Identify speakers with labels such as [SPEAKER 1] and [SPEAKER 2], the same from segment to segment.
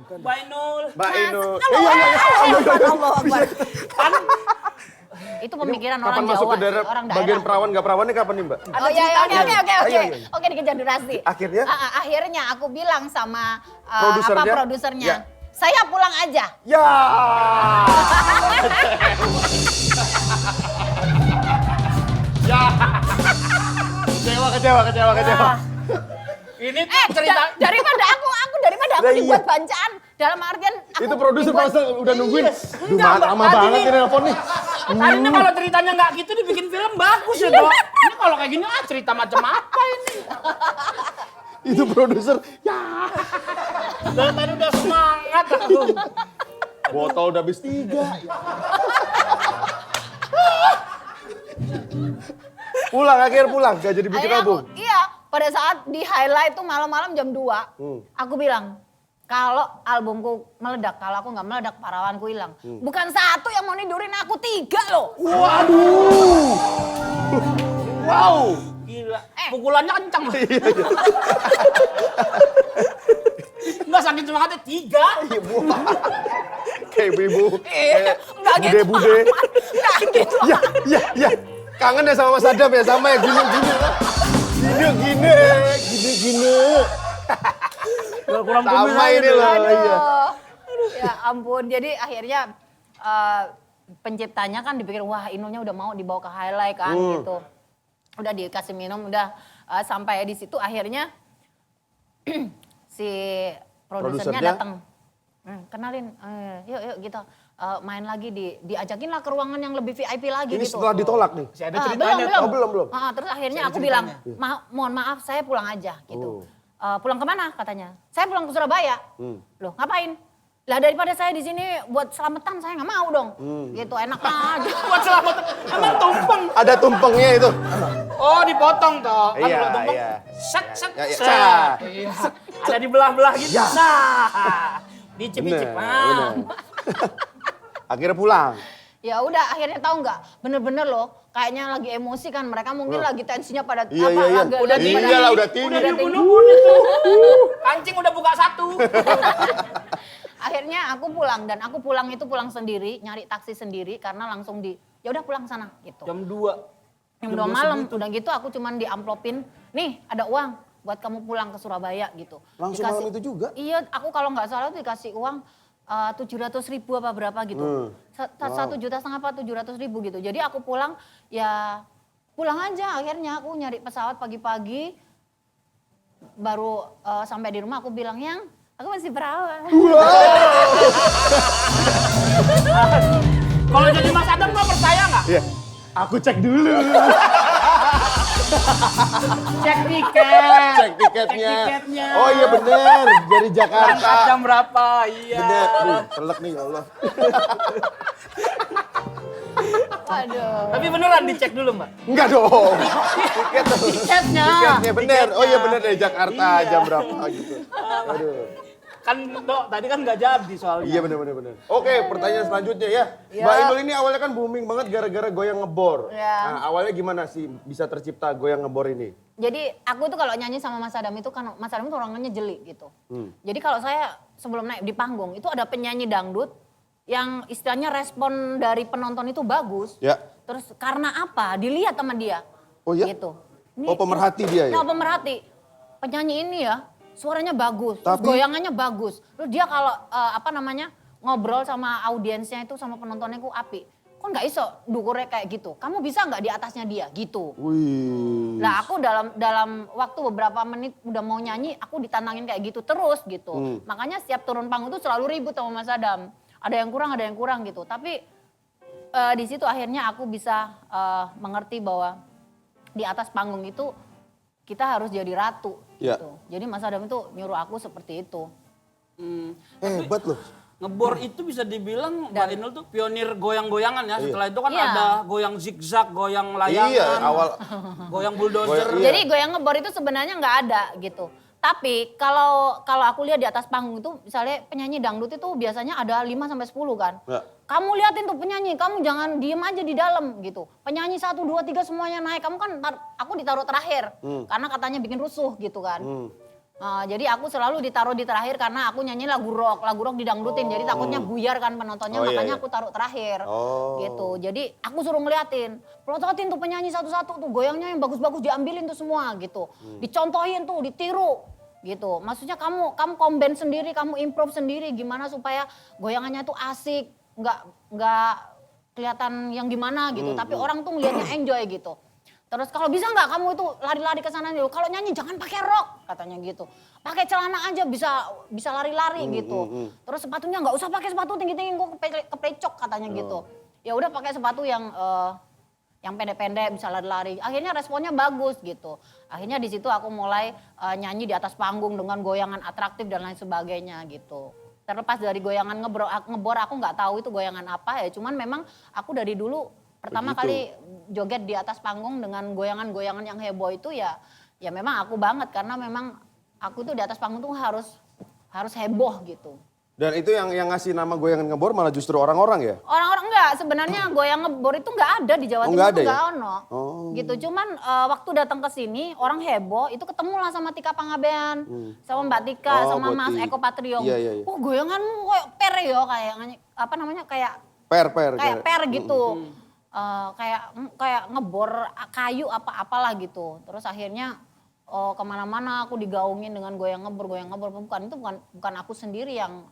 [SPEAKER 1] Mbak Inul.
[SPEAKER 2] Mbak Inul.
[SPEAKER 3] Allah Akbar.
[SPEAKER 1] Kan
[SPEAKER 3] Itu pemikiran
[SPEAKER 2] Kapan
[SPEAKER 3] orang
[SPEAKER 2] masuk
[SPEAKER 3] Jawa
[SPEAKER 2] ke daerah,
[SPEAKER 3] sih, orang
[SPEAKER 2] bagian
[SPEAKER 3] daerah.
[SPEAKER 2] perawan nggak perawannya kapan nih Mbak?
[SPEAKER 3] Oh iya, oke.
[SPEAKER 2] Iya.
[SPEAKER 3] Oke, dikejar durasi.
[SPEAKER 2] Akhirnya?
[SPEAKER 3] Akhirnya aku bilang sama
[SPEAKER 2] Produsernya?
[SPEAKER 3] produsernya,
[SPEAKER 2] Ya.
[SPEAKER 3] saya pulang aja.
[SPEAKER 2] Ya. Ya. Kecewa.
[SPEAKER 1] ini tuh cerita
[SPEAKER 3] Daripada aku
[SPEAKER 2] Lah iya.
[SPEAKER 3] dibuat bancaan. Dalam artian aku
[SPEAKER 2] Itu produser
[SPEAKER 3] dibuat-
[SPEAKER 2] masa udah nungguin. Duh,
[SPEAKER 1] Enggak, Mbak.
[SPEAKER 2] lama
[SPEAKER 1] Tadi
[SPEAKER 2] banget
[SPEAKER 1] nih-
[SPEAKER 2] ini nelfon nih.
[SPEAKER 1] Tadinya kalau ceritanya nggak gitu dibikin film bagus ya toh. Ini kalau kayak gini cerita macam apa ini?
[SPEAKER 2] Itu produser. Ya.
[SPEAKER 1] Dari tadi udah semangat aku.
[SPEAKER 2] Botol udah habis 3. Pulang, gak jadi bikin
[SPEAKER 3] Akhirnya
[SPEAKER 2] album.
[SPEAKER 3] iya, pada saat di highlight tuh malam-malam jam 2, aku bilang, kalau albumku meledak, kalau aku nggak meledak, parawanku hilang. Bukan satu yang mau nidurin aku, 3 loh.
[SPEAKER 2] Waduh. Wow.
[SPEAKER 1] Gila, pukulannya kencang. Enggak sakit semangatnya 3.
[SPEAKER 2] Iya, buah. Kayak ibu-ibu.
[SPEAKER 3] Nggak gitu.
[SPEAKER 2] Bude-bude.
[SPEAKER 3] Nggak gitu.
[SPEAKER 2] Ya. Kangen ya sama Mas Adam ya, sama ya gini.
[SPEAKER 1] Gak kurang
[SPEAKER 2] Sama ini loh. Iya.
[SPEAKER 3] Ya ampun, jadi akhirnya penciptanya kan dipikir, wah Inulnya udah mau dibawa ke highlight kan gitu. Udah dikasih minum, udah sampai di situ akhirnya si produsernya
[SPEAKER 2] Produsernya?
[SPEAKER 3] datang. Kenalin, yuk gitu. Main lagi diajakin lah ke ruangan yang lebih VIP lagi
[SPEAKER 2] Ini
[SPEAKER 3] gitu.
[SPEAKER 2] setelah ditolak nih.
[SPEAKER 1] Masih ada ceritanya
[SPEAKER 3] belum.
[SPEAKER 1] tuh.
[SPEAKER 2] Belum.
[SPEAKER 3] Terus akhirnya aku bilang, mohon maaf saya pulang aja gitu. Pulang kemana katanya? Saya pulang ke Surabaya. Loh ngapain? Lah daripada saya di sini buat selamatan saya nggak mau dong. Gitu enak aja.
[SPEAKER 1] Buat selamatan. Emang tumpeng.
[SPEAKER 2] Ada tumpengnya itu.
[SPEAKER 1] Oh dipotong toh. Kan
[SPEAKER 2] Iya,
[SPEAKER 1] kalau tumpeng.
[SPEAKER 2] iya.
[SPEAKER 1] Set.
[SPEAKER 2] Ya, ya.
[SPEAKER 1] Iya. Ada di belah-belah gitu.
[SPEAKER 2] Ya.
[SPEAKER 1] Nah. Dicip-cip.
[SPEAKER 2] Bener. Akhirnya pulang.
[SPEAKER 3] Ya udah akhirnya tahu nggak? Bener-bener loh. Kayaknya lagi emosi kan mereka mungkin lagi tensinya pada
[SPEAKER 2] Iya.
[SPEAKER 3] udah
[SPEAKER 2] Iyalah, udah tinggi.
[SPEAKER 1] Udah dibunuh-bunuh tuh. Kancing udah buka 1.
[SPEAKER 3] Akhirnya aku pulang dan aku pulang itu pulang sendiri, nyari taksi sendiri karena langsung ya udah pulang sana gitu.
[SPEAKER 1] Jam 2.
[SPEAKER 3] Jam 2 malam udah gitu aku cuman diamplopin, nih ada uang buat kamu pulang ke Surabaya gitu.
[SPEAKER 2] Langsung malam itu juga?
[SPEAKER 3] Iya, aku kalau nggak salah tuh dikasih uang 700.000 apa berapa gitu. 1,5 juta apa 700.000 gitu. Jadi aku pulang ya pulang aja akhirnya aku nyari pesawat pagi-pagi. Baru sampai di rumah aku bilang, "Yang, aku masih perawan."
[SPEAKER 1] Kalau jadi Mas Adam nggak percaya nggak?
[SPEAKER 2] Iya. Aku cek dulu.
[SPEAKER 1] Cek tiket.
[SPEAKER 2] Cek tiketnya.
[SPEAKER 1] Cek tiketnya.
[SPEAKER 2] Oh iya bener. Dari Jakarta.
[SPEAKER 1] Berangkat jam berapa? Iya.
[SPEAKER 2] Bener. Selek nih ya Allah.
[SPEAKER 3] Aduh.
[SPEAKER 1] Tapi beneran dicek dulu Mbak.
[SPEAKER 2] Enggak dong. Tiket tuh.
[SPEAKER 1] Tiketnya.
[SPEAKER 2] Tiketnya bener. Oh iya bener dari Jakarta
[SPEAKER 1] Iya.
[SPEAKER 2] jam berapa gitu. Aduh.
[SPEAKER 1] Kan Dok, tadi kan nggak jadi soalnya.
[SPEAKER 2] Iya bener. Oke, pertanyaan selanjutnya ya. Mbak Inul ini awalnya kan booming banget gara-gara goyang ngebor.
[SPEAKER 3] Ya.
[SPEAKER 2] Nah, awalnya gimana sih bisa tercipta goyang ngebor ini?
[SPEAKER 3] Jadi aku tuh kalau nyanyi sama Mas Adam itu kan Mas Adam tuh orangnya jeli gitu. Jadi kalau saya sebelum naik di panggung itu ada penyanyi dangdut yang istilahnya respon dari penonton itu bagus.
[SPEAKER 2] Ya.
[SPEAKER 3] Terus karena apa? Dilihat sama dia.
[SPEAKER 2] Oh ya?
[SPEAKER 3] Gitu.
[SPEAKER 2] Oh, pemerhati dia ya?
[SPEAKER 3] Nah, pemerhati. Penyanyi ini ya suaranya bagus, terus
[SPEAKER 2] Tapi-
[SPEAKER 3] goyangannya bagus. Terus dia kalau ngobrol sama audiensnya itu sama penontonnya itu api. Kok nggak iso dukurnya kayak gitu? Kamu bisa nggak di atasnya dia gitu?
[SPEAKER 2] Wih.
[SPEAKER 3] Nah aku dalam waktu beberapa menit udah mau nyanyi, aku ditantangin kayak gitu terus gitu. Makanya setiap turun panggung tuh selalu ribut sama Mas Adam. Ada yang kurang gitu. Tapi di situ akhirnya aku bisa mengerti bahwa di atas panggung itu kita harus jadi ratu.
[SPEAKER 2] Ya.
[SPEAKER 3] Gitu. Jadi Mas Adam itu nyuruh aku seperti itu.
[SPEAKER 2] Hebat loh.
[SPEAKER 1] Ngebor itu bisa dibilang Mbak Inul tuh pionir goyang-goyangan ya. Setelah itu kan
[SPEAKER 3] Iya.
[SPEAKER 1] ada goyang zigzag, goyang layangan,
[SPEAKER 2] Iya, awal.
[SPEAKER 1] goyang bulldozer.
[SPEAKER 2] Goyang- Iya.
[SPEAKER 3] Jadi goyang ngebor itu sebenarnya nggak ada gitu. Tapi kalau aku lihat di atas panggung itu misalnya penyanyi dangdut itu biasanya ada 5 sampai 10 kan.
[SPEAKER 2] Ya.
[SPEAKER 3] Kamu liatin tuh penyanyi, kamu jangan diem aja di dalam gitu. Penyanyi 1, 2, 3 semuanya naik. Kamu kan aku ditaruh terakhir karena katanya bikin rusuh gitu kan. Jadi aku selalu ditaruh di terakhir karena aku nyanyi lagu rock didangdutin, jadi takutnya buyar kan penontonnya, makanya aku taruh terakhir. Gitu. Jadi aku suruh ngeliatin, pelototin tuh penyanyi satu-satu tuh, goyangnya yang bagus-bagus diambilin tuh semua gitu. Dicontohin tuh, ditiru gitu. Maksudnya kamu combine sendiri, kamu improve sendiri gimana supaya goyangannya tuh asik, nggak kelihatan yang gimana gitu, tapi orang tuh ngeliatnya enjoy gitu. Terus kalau bisa nggak kamu itu lari-lari ke sana dulu. Kalau nyanyi jangan pakai rok katanya gitu. Pakai celana aja bisa lari-lari gitu. Terus sepatunya nggak usah pakai sepatu tinggi-tinggi kok keplecok katanya gitu. Ya udah pakai sepatu yang pendek-pendek bisa lari-lari. Akhirnya responnya bagus gitu. Akhirnya di situ aku mulai nyanyi di atas panggung dengan goyangan atraktif dan lain sebagainya gitu. Terlepas dari goyangan ngebor aku nggak tahu itu goyangan apa ya. Cuman memang aku dari dulu pertama kali joget di atas panggung dengan goyangan-goyangan yang heboh itu ya memang aku banget karena memang aku tuh di atas panggung tuh harus heboh gitu.
[SPEAKER 2] Dan itu yang ngasih nama goyangan ngebor malah justru orang-orang ya?
[SPEAKER 3] Orang-orang enggak, sebenarnya goyang ngebor itu enggak ada di Jawa Timur, itu enggak ono. Gitu, cuman waktu datang ke sini orang heboh itu ketemu lah sama Tika Pangabean, sama Mbak Tika, sama Mas Eko Patriong.
[SPEAKER 2] Iya.
[SPEAKER 3] Oh goyanganmu kayak per ya, kayak apa namanya kayak per gitu. Kayak ngebor kayu apalah gitu. Terus akhirnya kemana-mana aku digaungin dengan goyang ngebor. Bukan aku sendiri yang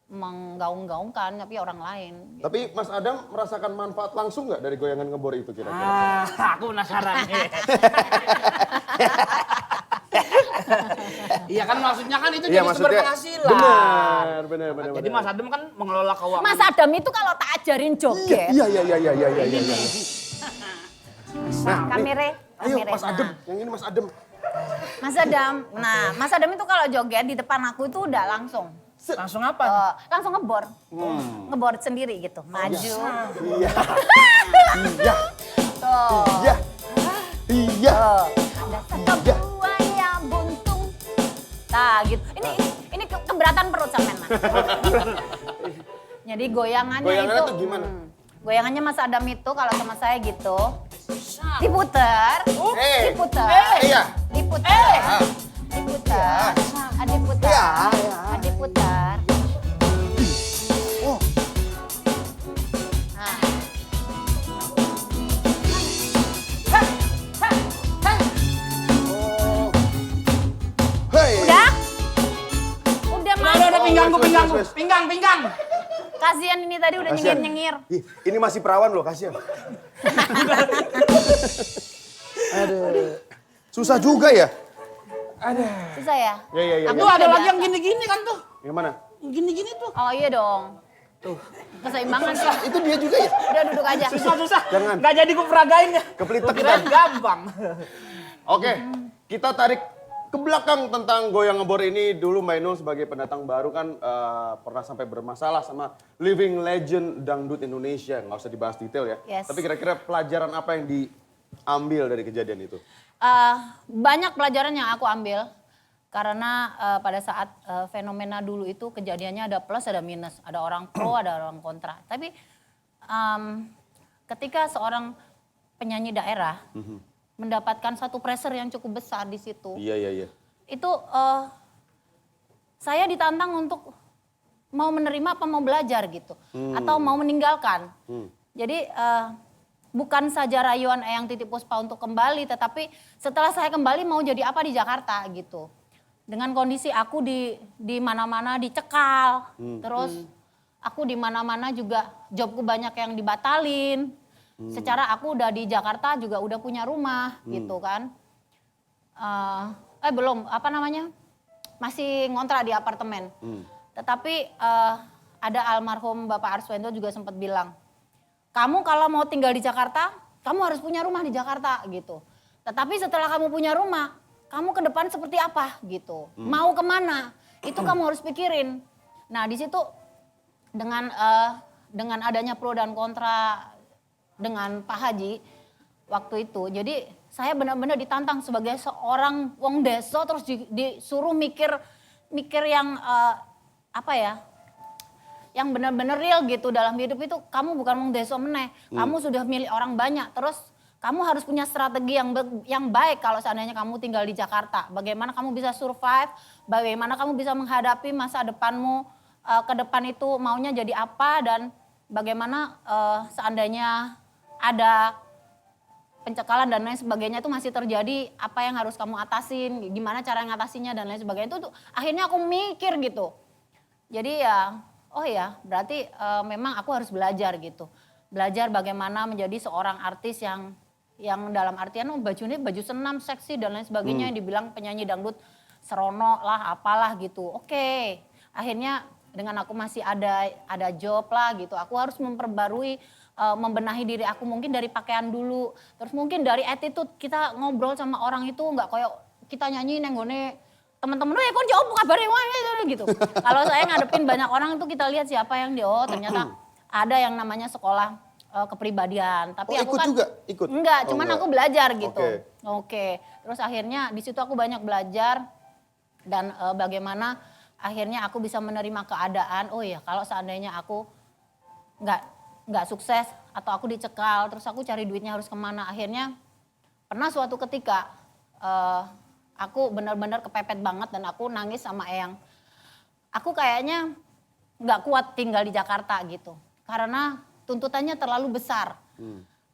[SPEAKER 3] menggaung-gaungkan, tapi orang lain. Gitu.
[SPEAKER 2] Tapi Mas Adam merasakan manfaat langsung nggak dari goyangan ngebor itu kira-kira?
[SPEAKER 1] Aku penasaran nih. Iya kan maksudnya kan itu jadi sumber penghasilan.
[SPEAKER 2] Benar.
[SPEAKER 1] Jadi Mas Adam kan mengelola keuangan.
[SPEAKER 3] Mas Adam itu kalau tak ajarin joget.
[SPEAKER 2] Iya.
[SPEAKER 3] Kamere.
[SPEAKER 2] Ayo Mas Adam, yang ini Mas Adam.
[SPEAKER 3] Mas Adam. Nah, Mas Adam itu kalau joget di depan aku itu udah langsung.
[SPEAKER 1] Langsung apa?
[SPEAKER 3] Langsung ngebor. Ngebor sendiri gitu. Maju.
[SPEAKER 2] Iya.
[SPEAKER 3] Tuh.
[SPEAKER 2] Iya.
[SPEAKER 3] Ada satu buaya buntung. Nah gitu. Ini keberatan perut sampean Mas. Jadi goyangannya itu.
[SPEAKER 2] Tuh gimana?
[SPEAKER 3] Goyangannya Mas Adam itu kalau sama saya gitu. Diputer. Diputer.
[SPEAKER 2] Iya.
[SPEAKER 3] Diputer. Diputer. Diputer. Diputer.
[SPEAKER 1] Udah pinggangku.
[SPEAKER 3] Kasihan ini tadi udah nyengir-nyengir.
[SPEAKER 2] Ini masih perawan loh, kasihan. Aduh. Susah juga ya?
[SPEAKER 3] Susah ya?
[SPEAKER 2] Iya.
[SPEAKER 1] Tuh ada lagi yang gini-gini kan tuh.
[SPEAKER 2] Yang mana?
[SPEAKER 1] Gini-gini tuh.
[SPEAKER 3] Oh iya dong. Tuh. Keseimbangan sih.
[SPEAKER 2] Itu dia juga ya?
[SPEAKER 3] Udah duduk aja.
[SPEAKER 1] Susah.
[SPEAKER 2] Jangan.
[SPEAKER 1] Gak jadi kuperagain ya.
[SPEAKER 2] Kepelitek
[SPEAKER 1] Kirain gampang.
[SPEAKER 2] Oke, kita tarik ke belakang tentang goyang ngebor ini. Dulu Mbak Inul sebagai pendatang baru kan pernah sampai bermasalah sama living legend dangdut Indonesia. Nggak usah dibahas detail ya.
[SPEAKER 3] Yes.
[SPEAKER 2] Tapi kira-kira pelajaran apa yang diambil dari kejadian itu?
[SPEAKER 3] Banyak pelajaran yang aku ambil. Karena pada saat fenomena dulu itu kejadiannya ada plus ada minus. Ada orang pro, ada orang kontra. Tapi ketika seorang penyanyi daerah mendapatkan satu pressure yang cukup besar di situ.
[SPEAKER 2] Iya.
[SPEAKER 3] Itu saya ditantang untuk mau menerima apa mau belajar gitu. Atau mau meninggalkan. Jadi bukan saja rayuan Eyang Titi Puspa untuk kembali. Tetapi setelah saya kembali mau jadi apa di Jakarta gitu. Dengan kondisi aku di mana-mana dicekal. Terus aku di mana-mana juga jobku banyak yang dibatalin. Secara aku udah di Jakarta juga udah punya rumah gitu kan. Belum apa namanya masih ngontrak di apartemen. Tetapi ada almarhum Bapak Arswendo juga sempat bilang, kamu kalau mau tinggal di Jakarta, kamu harus punya rumah di Jakarta gitu. Tetapi setelah kamu punya rumah, kamu ke depan seperti apa gitu. Mau kemana, itu kamu harus pikirin. Nah di situ dengan adanya pro dan kontra dengan Pak Haji waktu itu. Jadi saya benar-benar ditantang sebagai seorang wong desa terus disuruh mikir yang yang benar-benar real gitu dalam hidup itu. Kamu bukan wong desa meneh, kamu sudah milik orang banyak. Terus Kamu harus punya strategi yang baik kalau seandainya kamu tinggal di Jakarta. Bagaimana kamu bisa survive, bagaimana kamu bisa menghadapi masa depanmu ke depan itu maunya jadi apa, dan bagaimana seandainya ada pencekalan dan lain sebagainya itu masih terjadi, apa yang harus kamu atasin, gimana cara ngatasinya dan lain sebagainya. Itu tuh, akhirnya aku mikir gitu. Jadi ya, oh ya berarti memang aku harus belajar gitu. Belajar bagaimana menjadi seorang artis yang dalam artian bajunya baju senam, seksi dan lain sebagainya, yang dibilang penyanyi dangdut serono lah, apalah gitu. Oke, akhirnya dengan aku masih ada job lah gitu. Aku harus memperbarui, membenahi diri aku mungkin dari pakaian dulu. Terus mungkin dari attitude, kita ngobrol sama orang itu nggak kayak kita nyanyi nenggone teman-teman, kok jauh kabarnya gitu. Kalau saya ngadepin banyak orang itu kita lihat siapa yang ternyata ada yang namanya sekolah kepribadian, tapi aku
[SPEAKER 2] ikut
[SPEAKER 3] kan
[SPEAKER 2] juga? Ikut?
[SPEAKER 3] enggak,
[SPEAKER 2] Oh,
[SPEAKER 3] cuman
[SPEAKER 2] enggak.
[SPEAKER 3] aku belajar gitu.
[SPEAKER 2] Oke.
[SPEAKER 3] Oke. Terus akhirnya di situ aku banyak belajar dan bagaimana akhirnya aku bisa menerima keadaan. Oh ya, kalau seandainya aku nggak sukses atau aku dicekal, terus aku cari duitnya harus kemana? Akhirnya pernah suatu ketika aku benar-benar kepepet banget dan aku nangis sama Eyang. Aku kayaknya nggak kuat tinggal di Jakarta gitu, karena tuntutannya terlalu besar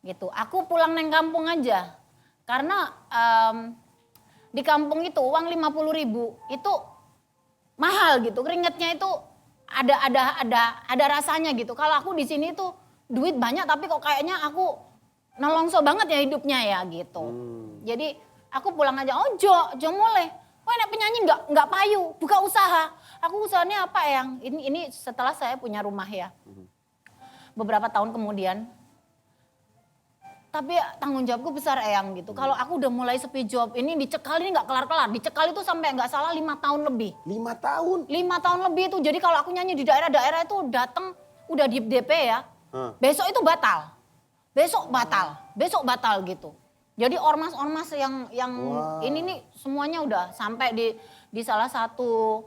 [SPEAKER 3] gitu. Aku pulang neng kampung aja karena di kampung itu uang 50.000 itu mahal gitu, keringetnya itu ada rasanya gitu. Kalau aku di sini tuh duit banyak tapi kok kayaknya aku nolongso banget ya hidupnya ya gitu. Jadi aku pulang aja, jo mulai. Wah, enak penyanyi nggak payu, buka usaha. Aku usahanya apa yang ini setelah saya punya rumah ya. Beberapa tahun kemudian, tapi tanggung jawabku besar Eyang gitu. Kalau aku udah mulai sepi job, ini dicekal ini nggak kelar-kelar. Dicekal itu sampai nggak salah 5 tahun lebih.
[SPEAKER 2] 5 tahun?
[SPEAKER 3] 5 tahun lebih itu. Jadi kalau aku nyanyi di daerah-daerah itu datang udah di DP ya. Besok itu batal. Besok batal gitu. Jadi ormas-ormas yang ini nih semuanya udah sampai di salah satu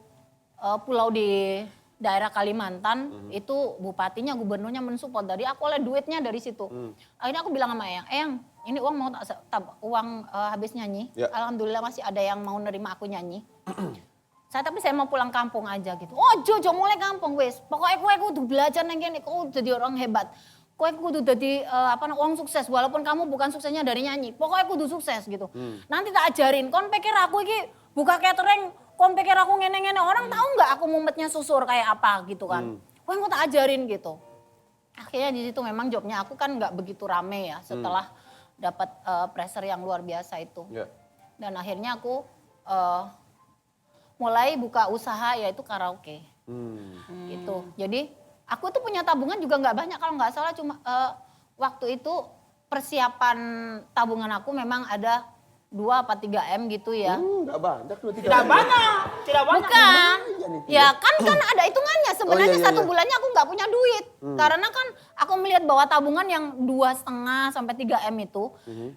[SPEAKER 3] pulau di daerah Kalimantan, itu bupatinya, gubernurnya mensupport. Dari aku oleh duitnya dari situ. Akhirnya aku bilang sama Eyang, ini uang mau uang habis nyanyi.
[SPEAKER 2] Ya.
[SPEAKER 3] Alhamdulillah masih ada yang mau nerima aku nyanyi. Tapi saya mau pulang kampung aja gitu. Oh Jojo mulai kampung wes. Pokoknya kowe kudu belajar nang kene, kowe jadi orang hebat. Kowe kudu jadi orang sukses walaupun kamu bukan suksesnya dari nyanyi. Pokoknya kudu sukses gitu. Nanti tak ajarin, kon pikir aku iki buka catering, kon pikir aku ngene-ngene, orang tahu nggak aku mumetnya susur kayak apa gitu kan. Kowe engko tak ajarin gitu. Akhirnya di situ memang jobnya aku kan nggak begitu rame ya setelah dapat pressure yang luar biasa itu.
[SPEAKER 2] Ya.
[SPEAKER 3] Dan akhirnya aku mulai buka usaha yaitu karaoke. Gitu. Jadi aku tuh punya tabungan juga nggak banyak, kalau nggak salah cuma waktu itu persiapan tabungan aku memang ada 2 apa 3 M gitu ya.
[SPEAKER 2] Enggak banyak, 2-3
[SPEAKER 1] Tidak banyak.
[SPEAKER 3] Bukan.
[SPEAKER 2] Lumayan itu
[SPEAKER 3] Ya kan ada hitungannya. Sebenarnya
[SPEAKER 2] iya,
[SPEAKER 3] satu
[SPEAKER 2] iya.
[SPEAKER 3] bulannya aku nggak punya duit. Karena kan aku melihat bahwa tabungan yang 2,5 sampai 3 M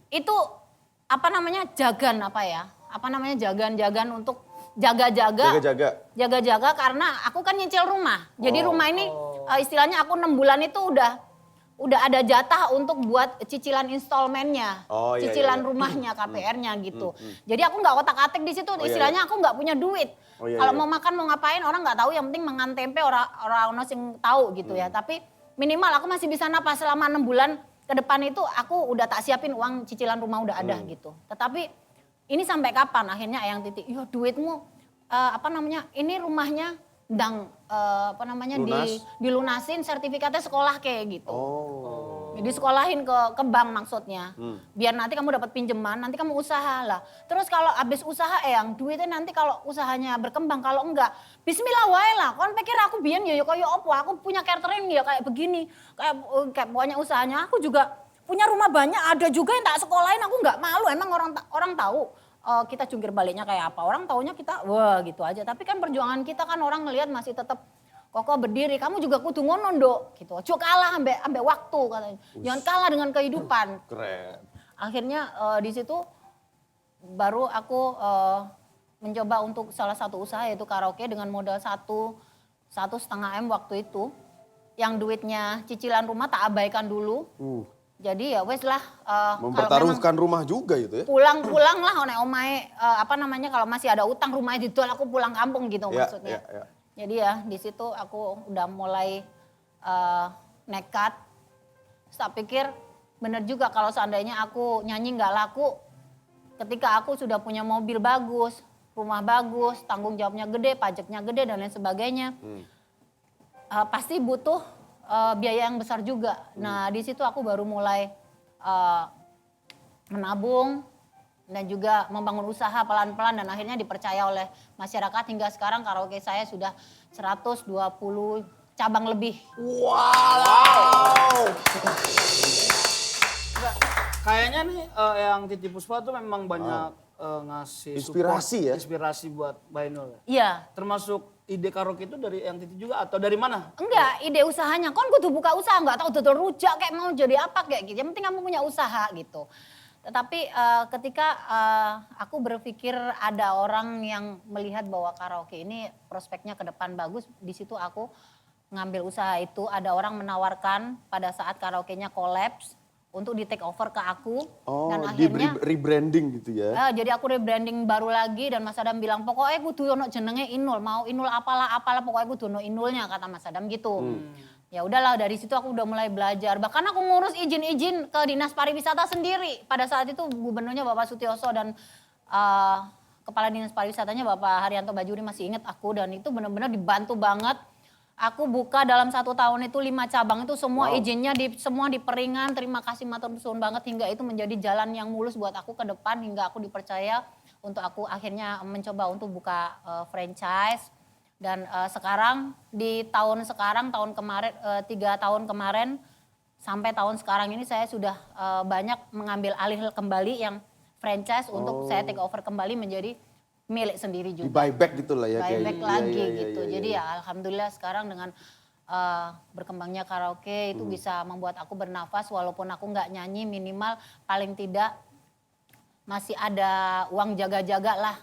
[SPEAKER 3] itu apa namanya jagan jagan untuk jaga-jaga karena aku kan nyicil rumah. Jadi rumah ini istilahnya aku 6 bulan itu udah ada jatah untuk buat cicilan installmentnya,
[SPEAKER 2] Oh, iya,
[SPEAKER 3] cicilan
[SPEAKER 2] iya.
[SPEAKER 3] rumahnya, KPR-nya gitu. Jadi aku nggak otak-atik di situ, istilahnya aku nggak punya duit.
[SPEAKER 2] Oh, iya,
[SPEAKER 3] Kalau
[SPEAKER 2] iya.
[SPEAKER 3] mau makan mau ngapain orang nggak tahu, yang penting mangan tempe orang sing tahu gitu ya. Tapi minimal aku masih bisa napas selama 6 bulan ke depan itu aku udah tak siapin uang cicilan rumah udah ada gitu. Tetapi ini sampai kapan akhirnya yang titik, yo duitmu ini rumahnya
[SPEAKER 2] Lunas.
[SPEAKER 3] dilunasin, sertifikatnya sekolah kayak gitu.
[SPEAKER 2] Oh.
[SPEAKER 3] Jadi sekolahin ke bank maksudnya. Biar nanti kamu dapat pinjaman, nanti kamu usaha lah. Terus kalau habis usaha yang duitnya nanti kalau usahanya berkembang, kalau enggak bismillah wae lah. Kon pikir aku biyen ya kaya opo, aku punya catering ya kayak begini. Kayak pokoknya usahanya aku juga punya rumah banyak, ada juga yang tak sekolahin, aku enggak malu. Emang orang tahu kita jungkir baliknya kayak apa. Orang taunya kita wah gitu aja. Tapi kan perjuangan kita kan orang ngelihat masih tetap kokoh berdiri. Kamu juga kudu ngono nduk gitu. Ojo kalah ambek waktu katanya. Jangan kalah dengan kehidupan.
[SPEAKER 2] Keren.
[SPEAKER 3] Akhirnya di situ baru aku mencoba untuk salah satu usaha yaitu karaoke dengan modal 1,5 M waktu itu. Yang duitnya cicilan rumah tak abaikan dulu. Jadi ya wes lah.
[SPEAKER 2] Mempertaruhkan rumah juga itu ya.
[SPEAKER 3] Pulang lah nek omae kalau masih ada utang rumahnya didol aku pulang kampung gitu
[SPEAKER 2] Ya,
[SPEAKER 3] maksudnya.
[SPEAKER 2] ya.
[SPEAKER 3] Jadi ya di situ aku udah mulai nekat. Terus tak pikir bener juga kalau seandainya aku nyanyi nggak laku, ketika aku sudah punya mobil bagus, rumah bagus, tanggung jawabnya gede, pajaknya gede dan lain sebagainya, pasti butuh biaya yang besar juga. Nah di situ aku baru mulai menabung dan juga membangun usaha pelan-pelan dan akhirnya dipercaya oleh masyarakat hingga sekarang karaoke saya sudah 120 cabang lebih.
[SPEAKER 2] Wow.
[SPEAKER 1] Kayaknya nih yang Titi Puspa tuh memang banyak ngasih
[SPEAKER 2] Inspirasi
[SPEAKER 1] support,
[SPEAKER 2] ya?
[SPEAKER 1] inspirasi buat Mbak Inul.
[SPEAKER 3] Iya.
[SPEAKER 1] Termasuk ide karaoke itu dari yang Titi juga atau dari mana?
[SPEAKER 3] Enggak, ide usahanya. Kon kudu buka usaha, enggak tahu dodol rujak kayak mau jadi apa kayak gitu. Yang penting kamu punya usaha gitu. Tetapi ketika aku berpikir ada orang yang melihat bahwa karaoke ini prospeknya ke depan bagus, di situ aku ngambil usaha itu. Ada orang menawarkan pada saat karaoke-nya collapse untuk di take over ke aku.
[SPEAKER 2] Oh,
[SPEAKER 3] Dan
[SPEAKER 2] di
[SPEAKER 3] akhirnya
[SPEAKER 2] rebranding gitu ya.
[SPEAKER 3] jadi aku rebranding baru lagi dan Mas Adam bilang pokoknya kudu ono jenenge Inul, mau Inul apalah pokoknya kudu ono Inulnya kata Mas Adam gitu. Ya udahlah dari situ aku udah mulai belajar. Bahkan aku ngurus izin-izin ke Dinas Pariwisata sendiri. Pada saat itu gubernurnya Bapak Sutioso dan Kepala Dinas Pariwisatanya Bapak Haryanto Bajuri masih ingat aku dan itu benar-benar dibantu banget. Aku buka dalam 1 tahun itu 5 cabang itu semua izinnya semua diperingan. Terima kasih matur suwun banget hingga itu menjadi jalan yang mulus buat aku ke depan hingga aku dipercaya untuk aku akhirnya mencoba untuk buka franchise. Dan sekarang di tahun kemarin 3 tahun kemarin sampai tahun sekarang ini saya sudah banyak mengambil alih kembali yang franchise untuk saya take over kembali menjadi milik sendiri juga.
[SPEAKER 2] Di buyback gitu lah ya.
[SPEAKER 3] Buyback
[SPEAKER 2] kayak
[SPEAKER 3] lagi
[SPEAKER 2] iya,
[SPEAKER 3] gitu.
[SPEAKER 2] iya,
[SPEAKER 3] Jadi
[SPEAKER 2] iya.
[SPEAKER 3] ya alhamdulillah sekarang dengan berkembangnya karaoke itu bisa membuat aku bernafas walaupun aku nggak nyanyi minimal paling tidak masih ada uang jaga-jaga lah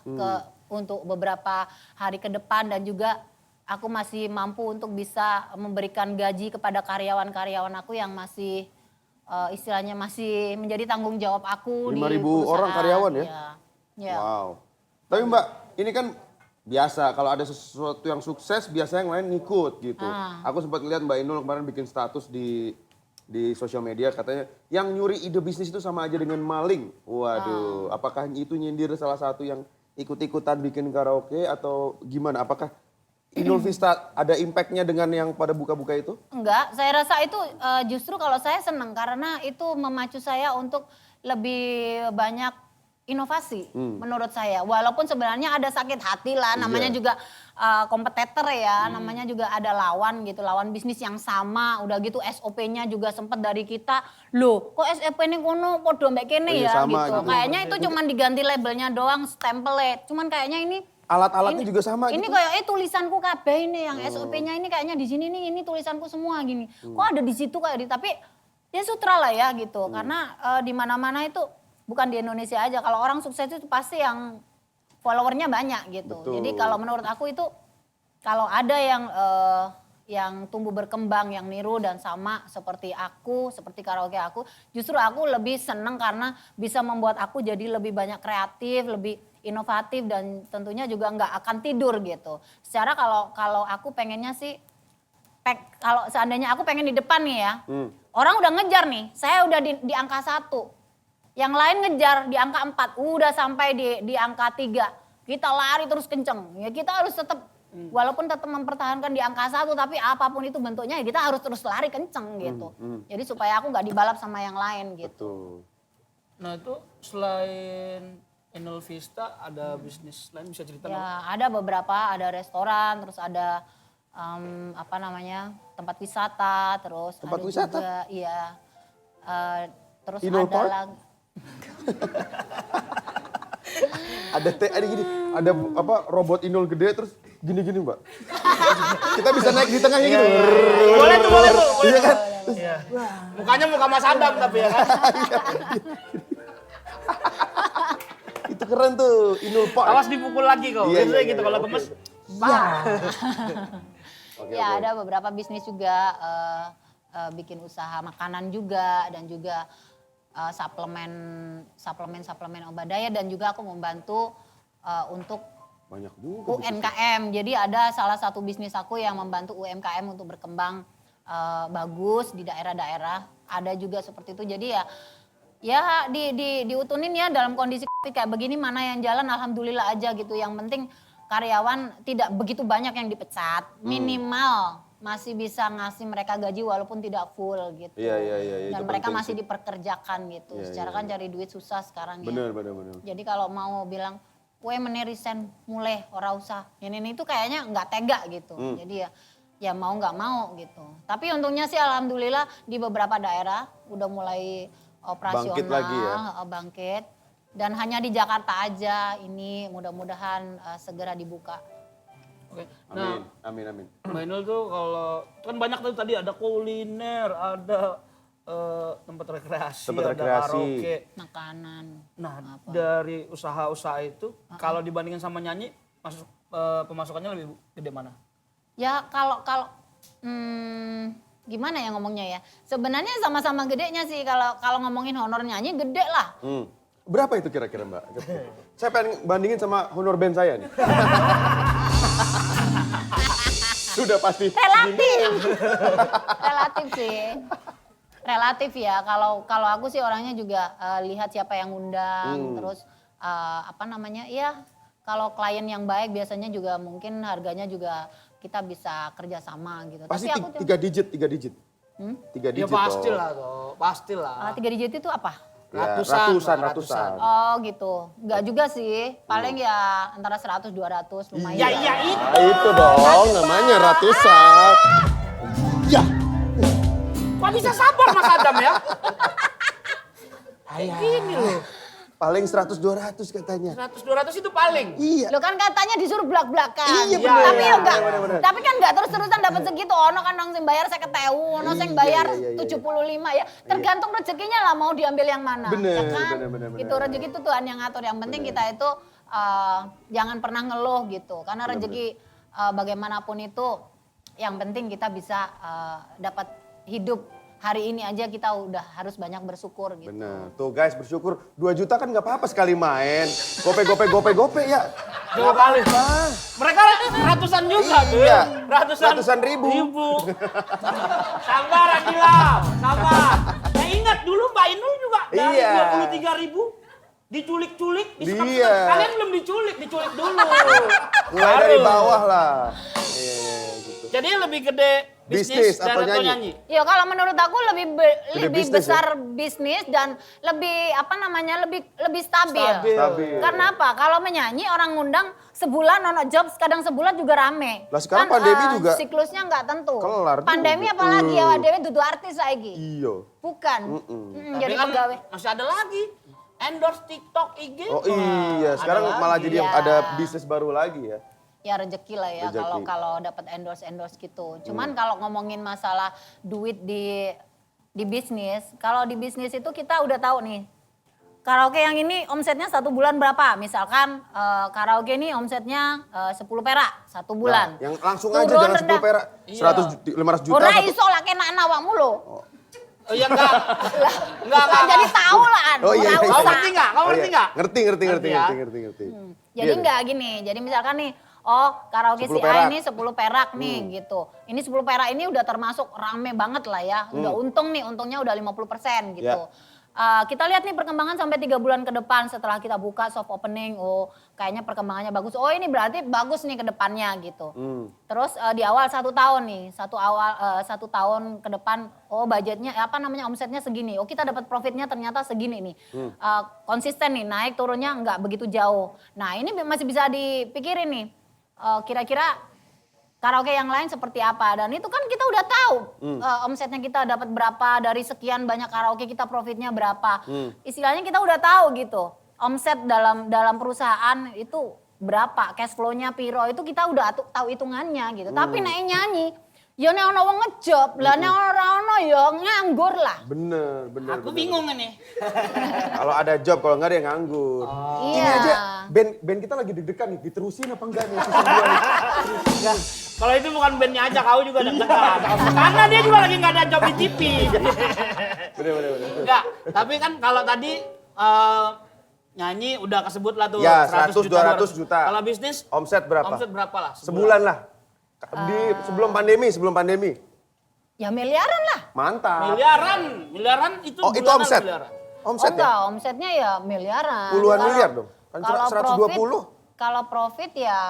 [SPEAKER 3] untuk beberapa hari ke depan dan juga aku masih mampu untuk bisa memberikan gaji kepada karyawan-karyawan aku yang masih istilahnya masih menjadi tanggung jawab aku
[SPEAKER 2] 5.000
[SPEAKER 3] di perusahaan.
[SPEAKER 2] orang karyawan ya?
[SPEAKER 3] Ya.
[SPEAKER 2] Wow. Tapi Mbak, ini kan biasa kalau ada sesuatu yang sukses biasanya yang lain ngikut gitu. Aku sempat lihat Mbak Inul kemarin bikin status di sosial media katanya yang nyuri ide bisnis itu sama aja dengan maling. Waduh, apakah itu nyindir salah satu yang ikut-ikutan bikin karaoke atau gimana? Apakah Inul Vista ada impactnya dengan yang pada buka-buka itu?
[SPEAKER 3] Enggak, saya rasa itu justru kalau saya senang karena itu memacu saya untuk lebih banyak inovasi menurut saya. Walaupun sebenarnya ada sakit hati lah, namanya juga kompetitor ya, namanya juga ada lawan gitu, lawan bisnis yang sama, udah gitu SOP-nya juga sempat dari kita, loh kok SOP ini kono podo mbak kene ya
[SPEAKER 2] sama
[SPEAKER 3] gitu.
[SPEAKER 2] gitu.
[SPEAKER 3] Kayaknya itu cuman diganti labelnya doang, stempelnya, cuman kayaknya ini
[SPEAKER 2] Alat-alatnya juga sama
[SPEAKER 3] ini
[SPEAKER 2] gitu?
[SPEAKER 3] kayak tulisanku kabeh ini yang SOP-nya ini kayaknya di sini nih ini tulisanku semua gini. Kok ada di situ kayak tapi ya sutra lah ya gitu. Karena di mana-mana itu bukan di Indonesia aja. Kalau orang sukses itu pasti yang followernya banyak gitu.
[SPEAKER 2] Betul.
[SPEAKER 3] Jadi kalau menurut aku itu kalau ada yang tumbuh berkembang, yang niru dan sama seperti aku, seperti karaoke aku, justru aku lebih seneng karena bisa membuat aku jadi lebih banyak kreatif, lebih inovatif dan tentunya juga nggak akan tidur gitu. Secara kalau aku pengennya sih, kalau seandainya aku pengen di depan nih ya, orang udah ngejar nih, saya udah di angka 1. Yang lain ngejar di angka 4, udah sampai di angka 3. Kita lari terus kenceng, ya kita harus tetap, walaupun tetap mempertahankan di angka 1, tapi apapun itu bentuknya ya kita harus terus lari kenceng gitu. Jadi supaya aku nggak dibalap sama yang lain gitu.
[SPEAKER 2] Betul.
[SPEAKER 1] Nah itu selain Inul Vista ada bisnis lain bisa cerita nggak?
[SPEAKER 3] Ya ada beberapa, ada restoran, terus ada tempat wisata, terus
[SPEAKER 2] Tempat
[SPEAKER 3] ada
[SPEAKER 2] wisata?
[SPEAKER 3] juga, iya. Terus
[SPEAKER 2] Inul
[SPEAKER 3] ada
[SPEAKER 2] Park?
[SPEAKER 3] lagi.
[SPEAKER 2] ada gini, ada robot Inul gede terus gini Mbak. Kita bisa naik di tengahnya gitu.
[SPEAKER 1] Boleh tuh.
[SPEAKER 2] Iya kan?
[SPEAKER 1] Iya. Mukanya muka Mas Adam tapi ya kan.
[SPEAKER 2] Itu keren tuh, Inul Park.
[SPEAKER 1] Awas dipukul lagi kok.
[SPEAKER 2] Iya,
[SPEAKER 1] Biasanya
[SPEAKER 2] iya,
[SPEAKER 1] gitu
[SPEAKER 2] iya,
[SPEAKER 1] kalau
[SPEAKER 2] oke.
[SPEAKER 1] gemes.
[SPEAKER 2] Oke,
[SPEAKER 3] Ya
[SPEAKER 2] oke.
[SPEAKER 3] ada beberapa bisnis juga bikin usaha makanan juga dan juga suplemen obat diet dan juga aku membantu untuk
[SPEAKER 2] Banyak juga.
[SPEAKER 3] UMKM. Jadi ada salah satu bisnis aku yang membantu UMKM untuk berkembang bagus di daerah-daerah. Ada juga seperti itu. Jadi ya diutunin ya dalam kondisi kayak begini mana yang jalan alhamdulillah aja gitu. Yang penting karyawan tidak begitu banyak yang dipecat. Minimal masih bisa ngasih mereka gaji walaupun tidak full gitu.
[SPEAKER 2] Iya,
[SPEAKER 3] Dan
[SPEAKER 2] itu
[SPEAKER 3] mereka
[SPEAKER 2] penting
[SPEAKER 3] masih
[SPEAKER 2] sih.
[SPEAKER 3] diperkerjakan gitu.
[SPEAKER 2] Iya,
[SPEAKER 3] Secara
[SPEAKER 2] iya,
[SPEAKER 3] kan cari duit susah sekarang ya.
[SPEAKER 2] Bener.
[SPEAKER 3] Jadi kalau mau bilang kue menirisen mulai ora usah. Ini itu kayaknya nggak tega gitu. Jadi ya mau nggak mau gitu. Tapi untungnya sih alhamdulillah di beberapa daerah udah mulai operasional,
[SPEAKER 2] Bangkit lagi ya?
[SPEAKER 3] bangkit. Dan hanya di Jakarta aja ini mudah-mudahan segera dibuka.
[SPEAKER 1] Oke. Nah,
[SPEAKER 2] Amin.
[SPEAKER 1] Mbak Inul tuh kalau kan banyak tuh tadi ada kuliner, ada tempat rekreasi,
[SPEAKER 2] Tempat
[SPEAKER 1] ada
[SPEAKER 2] rekreasi.
[SPEAKER 1] karaoke.
[SPEAKER 3] Makanan.
[SPEAKER 1] Nah, dari usaha-usaha itu kalau dibandingin sama nyanyi, pemasukannya lebih gede mana?
[SPEAKER 3] Ya kalau gimana ya ngomongnya ya. Sebenarnya sama-sama gedenya sih kalau ngomongin honor nyanyi gede lah.
[SPEAKER 2] Berapa itu kira-kira Mbak? Saya pengen bandingin sama honor band saya nih. Sudah pasti.
[SPEAKER 3] Relatif sih. Relatif ya. Kalau aku sih orangnya juga lihat siapa yang undang, terus ya kalau klien yang baik biasanya juga mungkin harganya juga kita bisa kerjasama gitu.
[SPEAKER 2] Pasti
[SPEAKER 3] Tapi aku
[SPEAKER 2] 3 digit. 3 digit.
[SPEAKER 1] Ya
[SPEAKER 2] 3 digit
[SPEAKER 1] pastilah
[SPEAKER 2] toh.
[SPEAKER 1] toh, pastilah.
[SPEAKER 3] 3 digit itu apa?
[SPEAKER 2] Ya,
[SPEAKER 1] Ratusan.
[SPEAKER 2] ratusan.
[SPEAKER 3] Oh gitu. Enggak juga sih. Paling ya antara 100 200 lumayan.
[SPEAKER 1] Ya itu.
[SPEAKER 2] Nah, itu dong namanya ratusan. Ya.
[SPEAKER 1] Kok bisa sabar Mas Adam ya? Kayak gini loh.
[SPEAKER 2] Paling 100-200 katanya.
[SPEAKER 1] 100-200 itu paling.
[SPEAKER 2] Iya.
[SPEAKER 3] Lo kan katanya disuruh belak-belakan.
[SPEAKER 2] Iya,
[SPEAKER 1] bener.
[SPEAKER 3] Tapi
[SPEAKER 1] Iya,
[SPEAKER 3] yo enggak.
[SPEAKER 2] bener.
[SPEAKER 3] Tapi kan enggak terus-terusan dapat segitu. Ono kan nang sing bayar 50.000, ono sing bayar
[SPEAKER 2] Iya.
[SPEAKER 3] 75 ya. Tergantung rezekinya lah mau diambil yang mana.
[SPEAKER 2] Bener,
[SPEAKER 3] Ya kan?
[SPEAKER 2] bener.
[SPEAKER 3] Itu rezeki itu Tuhan yang ngatur. Yang penting kita itu jangan pernah ngeluh gitu. Karena rezeki bagaimanapun itu yang penting kita bisa dapat hidup. Hari ini aja kita udah harus banyak bersyukur gitu.
[SPEAKER 2] Bener. Tuh guys bersyukur 2 juta kan gak apa-apa sekali main. Gope ya.
[SPEAKER 1] Dua kali. Mereka ratusan juga tuh.
[SPEAKER 2] Iya.
[SPEAKER 1] Ratusan
[SPEAKER 2] ribu.
[SPEAKER 1] Sabar Adila, sabar. Saya ingat dulu Mbak Inul juga dari
[SPEAKER 2] Iya.
[SPEAKER 1] 23.000 diculik-culik, disekap-sekap.
[SPEAKER 2] Iya.
[SPEAKER 1] Kalian belum diculik dulu.
[SPEAKER 2] Mulai dari bawah lah. Iya, gitu.
[SPEAKER 1] Jadi lebih gede bisnis
[SPEAKER 2] atau
[SPEAKER 1] dari
[SPEAKER 2] nyanyi?
[SPEAKER 1] nyanyi.
[SPEAKER 3] Ya kalau menurut aku lebih
[SPEAKER 2] bisnis
[SPEAKER 3] besar bisnis dan lebih lebih stabil.
[SPEAKER 2] Stabil.
[SPEAKER 3] Karena apa? Kalau menyanyi orang ngundang sebulan ono job, kadang sebulan juga rame.
[SPEAKER 2] Lah sekarang pandemi juga
[SPEAKER 3] siklusnya nggak tentu.
[SPEAKER 2] kelar
[SPEAKER 3] Pandemi
[SPEAKER 2] juga.
[SPEAKER 3] apalagi ya dewe dudu artis lagi.
[SPEAKER 2] Iya.
[SPEAKER 3] Bukan.
[SPEAKER 1] Tapi
[SPEAKER 3] Jadi
[SPEAKER 1] kan
[SPEAKER 3] pegawai.
[SPEAKER 1] masih ada lagi. Endorse TikTok, IG.
[SPEAKER 2] Oh iya, sekarang
[SPEAKER 1] ada
[SPEAKER 2] malah
[SPEAKER 1] lagi.
[SPEAKER 2] jadi
[SPEAKER 3] Iya.
[SPEAKER 2] ada bisnis baru lagi ya.
[SPEAKER 3] Ya rezeki lah ya
[SPEAKER 2] Rezeki.
[SPEAKER 3] kalau dapat endorse gitu. Cuman kalau ngomongin masalah duit di bisnis, kalau di bisnis itu kita udah tahu nih. Karaoke yang ini omsetnya 1 bulan berapa? Misalkan karaoke ini omsetnya 10 perak 1 bulan.
[SPEAKER 2] Nah, yang langsung aja
[SPEAKER 3] Turun
[SPEAKER 2] jangan 10
[SPEAKER 3] rendah.
[SPEAKER 2] perak, 500 juta.
[SPEAKER 3] Ora iso lah kena awakmu lho.
[SPEAKER 1] Oh iya enggak.
[SPEAKER 3] Lah jadi tahu lah an.
[SPEAKER 2] Oh iya,
[SPEAKER 3] Ora
[SPEAKER 2] iya.
[SPEAKER 1] Kamu
[SPEAKER 3] usah.
[SPEAKER 1] ngerti enggak? Kamu ngerti enggak?
[SPEAKER 2] Ngerti.
[SPEAKER 1] Ngerti ya?
[SPEAKER 2] Ngerti.
[SPEAKER 3] Jadi
[SPEAKER 2] Iya,
[SPEAKER 3] enggak gini, jadi misalkan nih, karaoke
[SPEAKER 2] 10
[SPEAKER 3] si A
[SPEAKER 2] perak.
[SPEAKER 3] ini 10 perak nih gitu. Ini 10 perak ini udah termasuk rame banget lah ya. Udah untung nih, untungnya udah 50% gitu.
[SPEAKER 2] Ya.
[SPEAKER 3] Kita lihat nih perkembangan sampai 3 bulan ke depan setelah kita buka soft opening. Oh kayaknya perkembangannya bagus. Oh ini berarti bagus nih ke depannya gitu. Terus di awal 1 tahun nih, 1 tahun ke depan, oh budgetnya omsetnya segini. Oh kita dapat profitnya ternyata segini nih. Konsisten nih, naik turunnya nggak begitu jauh. Nah ini masih bisa dipikirin nih, kira-kira karaoke yang lain seperti apa. Dan itu kan kita udah tahu omsetnya kita dapat berapa, dari sekian banyak karaoke kita profitnya berapa. Istilahnya kita udah tahu gitu. Omset dalam perusahaan itu berapa, cash flow-nya piro itu kita udah tahu hitungannya gitu. Tapi naik nyanyi Ya nek ono wong ngejob, lah nek ora ono ya nganggur lah.
[SPEAKER 2] Bener.
[SPEAKER 1] Aku bingung nih.
[SPEAKER 2] Kalau ada job, kalau nggak dia nganggur. Ini
[SPEAKER 3] Iya.
[SPEAKER 2] aja, band kita lagi deg-degan nih, diterusin apa enggak nih season 2 nih?
[SPEAKER 1] Enggak. Kalau itu bukan bandnya aja, kau juga deg-degan. Karena dia juga lagi nggak ada job di TV.
[SPEAKER 2] Bener.
[SPEAKER 1] Enggak, tapi kan kalau tadi nyanyi udah kesebut lah tuh
[SPEAKER 2] Ya,
[SPEAKER 1] 100
[SPEAKER 2] 100, 200 juta.
[SPEAKER 1] Kalau bisnis
[SPEAKER 2] Omset berapa?
[SPEAKER 1] omset berapa lah?
[SPEAKER 2] Sebulan lah. Sebelum pandemi.
[SPEAKER 3] Ya miliaran lah.
[SPEAKER 2] Mantap.
[SPEAKER 1] Miliaran itu
[SPEAKER 2] Oh, itu
[SPEAKER 1] bulanan
[SPEAKER 2] omset.
[SPEAKER 1] miliaran.
[SPEAKER 2] Omset ya?
[SPEAKER 3] Enggak, omsetnya ya miliaran.
[SPEAKER 2] Puluhan
[SPEAKER 3] Kalau-
[SPEAKER 2] miliar dong? Kan
[SPEAKER 3] kalau
[SPEAKER 2] 120.
[SPEAKER 3] Kalau profit ya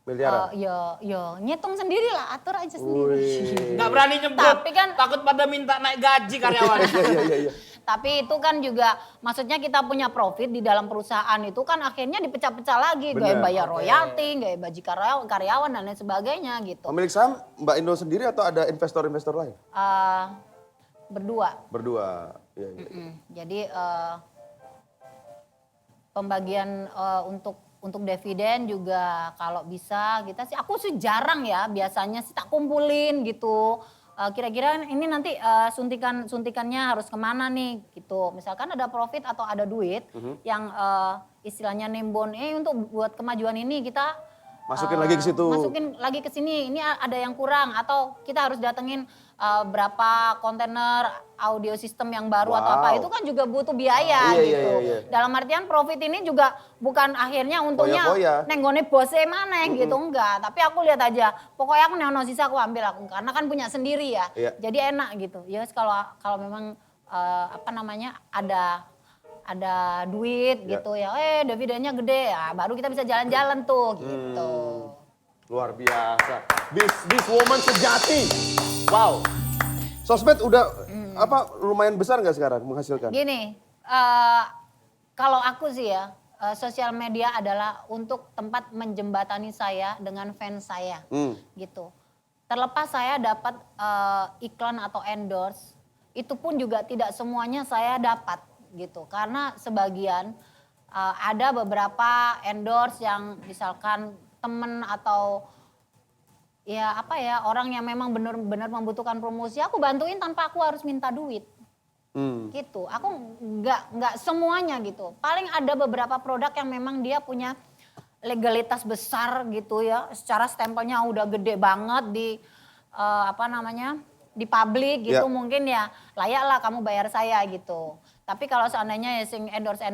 [SPEAKER 2] Miliaran.
[SPEAKER 3] ya ngitung sendiri lah, atur aja sendiri.
[SPEAKER 2] Wih.
[SPEAKER 1] Nggak berani nyebut.
[SPEAKER 3] Tapi kan-
[SPEAKER 1] takut pada minta naik gaji karyawan.
[SPEAKER 2] Iya.
[SPEAKER 3] Tapi itu kan juga maksudnya kita punya profit di dalam perusahaan itu kan akhirnya dipecah-pecah lagi, gaya
[SPEAKER 2] Bener.
[SPEAKER 3] bayar royalti, gaya gaji karyawan dan lain sebagainya gitu.
[SPEAKER 2] Pemilik saham Mbak Indo sendiri atau ada investor-investor lain?
[SPEAKER 3] Berdua.
[SPEAKER 2] Berdua. Iya.
[SPEAKER 3] Jadi pembagian untuk dividen juga kalau bisa aku sih jarang ya, biasanya sih tak kumpulin gitu. Kira-kira ini nanti suntikannya harus kemana nih gitu. Misalkan ada profit atau ada duit yang istilahnya nembon untuk buat kemajuan ini kita
[SPEAKER 2] Masukin lagi ke situ.
[SPEAKER 3] Masukin lagi ke sini. Ini ada yang kurang atau kita harus datengin berapa kontainer audio system yang baru atau apa.
[SPEAKER 2] Wow.
[SPEAKER 3] Itu kan juga butuh biaya
[SPEAKER 2] Iya,
[SPEAKER 3] gitu.
[SPEAKER 2] iya.
[SPEAKER 3] Dalam artian profit ini juga bukan akhirnya untungnya
[SPEAKER 2] Foya-foya.
[SPEAKER 3] nenggone bosnya mana gitu, enggak. Tapi aku lihat aja, pokoknya aku neono sisa aku ambil aku karena kan punya sendiri ya.
[SPEAKER 2] Iya.
[SPEAKER 3] Jadi enak gitu. Ya kalau memang ada duit
[SPEAKER 2] Ya.
[SPEAKER 3] gitu ya, dividennya gede ya, baru kita bisa jalan-jalan tuh gitu.
[SPEAKER 2] Luar biasa. This woman sejati. Wow. Sosmed udah lumayan besar nggak sekarang menghasilkan?
[SPEAKER 3] Gini, kalau aku sih ya, sosial media adalah untuk tempat menjembatani saya dengan fans saya, gitu. Terlepas saya dapat iklan atau endorse, itu pun juga tidak semuanya saya dapat, gitu. Karena sebagian ada beberapa endorse yang misalkan temen atau orang yang memang benar-benar membutuhkan promosi, aku bantuin tanpa aku harus minta duit. Gitu. Aku nggak semuanya gitu. Paling ada beberapa produk yang memang dia punya legalitas besar gitu ya. Secara stempelnya udah gede banget di di publik gitu, mungkin ya layaklah kamu bayar saya gitu. Tapi kalau seandainya ya sing endorse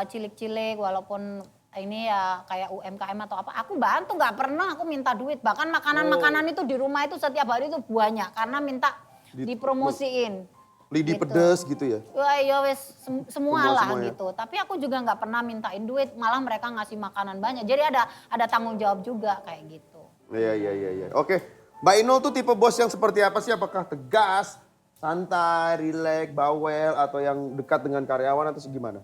[SPEAKER 3] cilik-cilik walaupun ini ya kayak UMKM atau apa, aku bantu, nggak pernah aku minta duit. Bahkan makanan-makanan itu di rumah itu setiap hari itu banyak karena minta dipromosiin.
[SPEAKER 2] Lidi
[SPEAKER 3] gitu.
[SPEAKER 2] pedes gitu ya?
[SPEAKER 3] Wah ya wes semua lah
[SPEAKER 2] ya.
[SPEAKER 3] gitu. Tapi aku juga nggak pernah mintain duit, malah mereka ngasih makanan banyak. Jadi ada tanggung jawab juga kayak gitu.
[SPEAKER 2] Iya. Oke, Mbak Inul tuh tipe bos yang seperti apa sih? Apakah tegas, santai, rileks, bawel, atau yang dekat dengan karyawan atau gimana?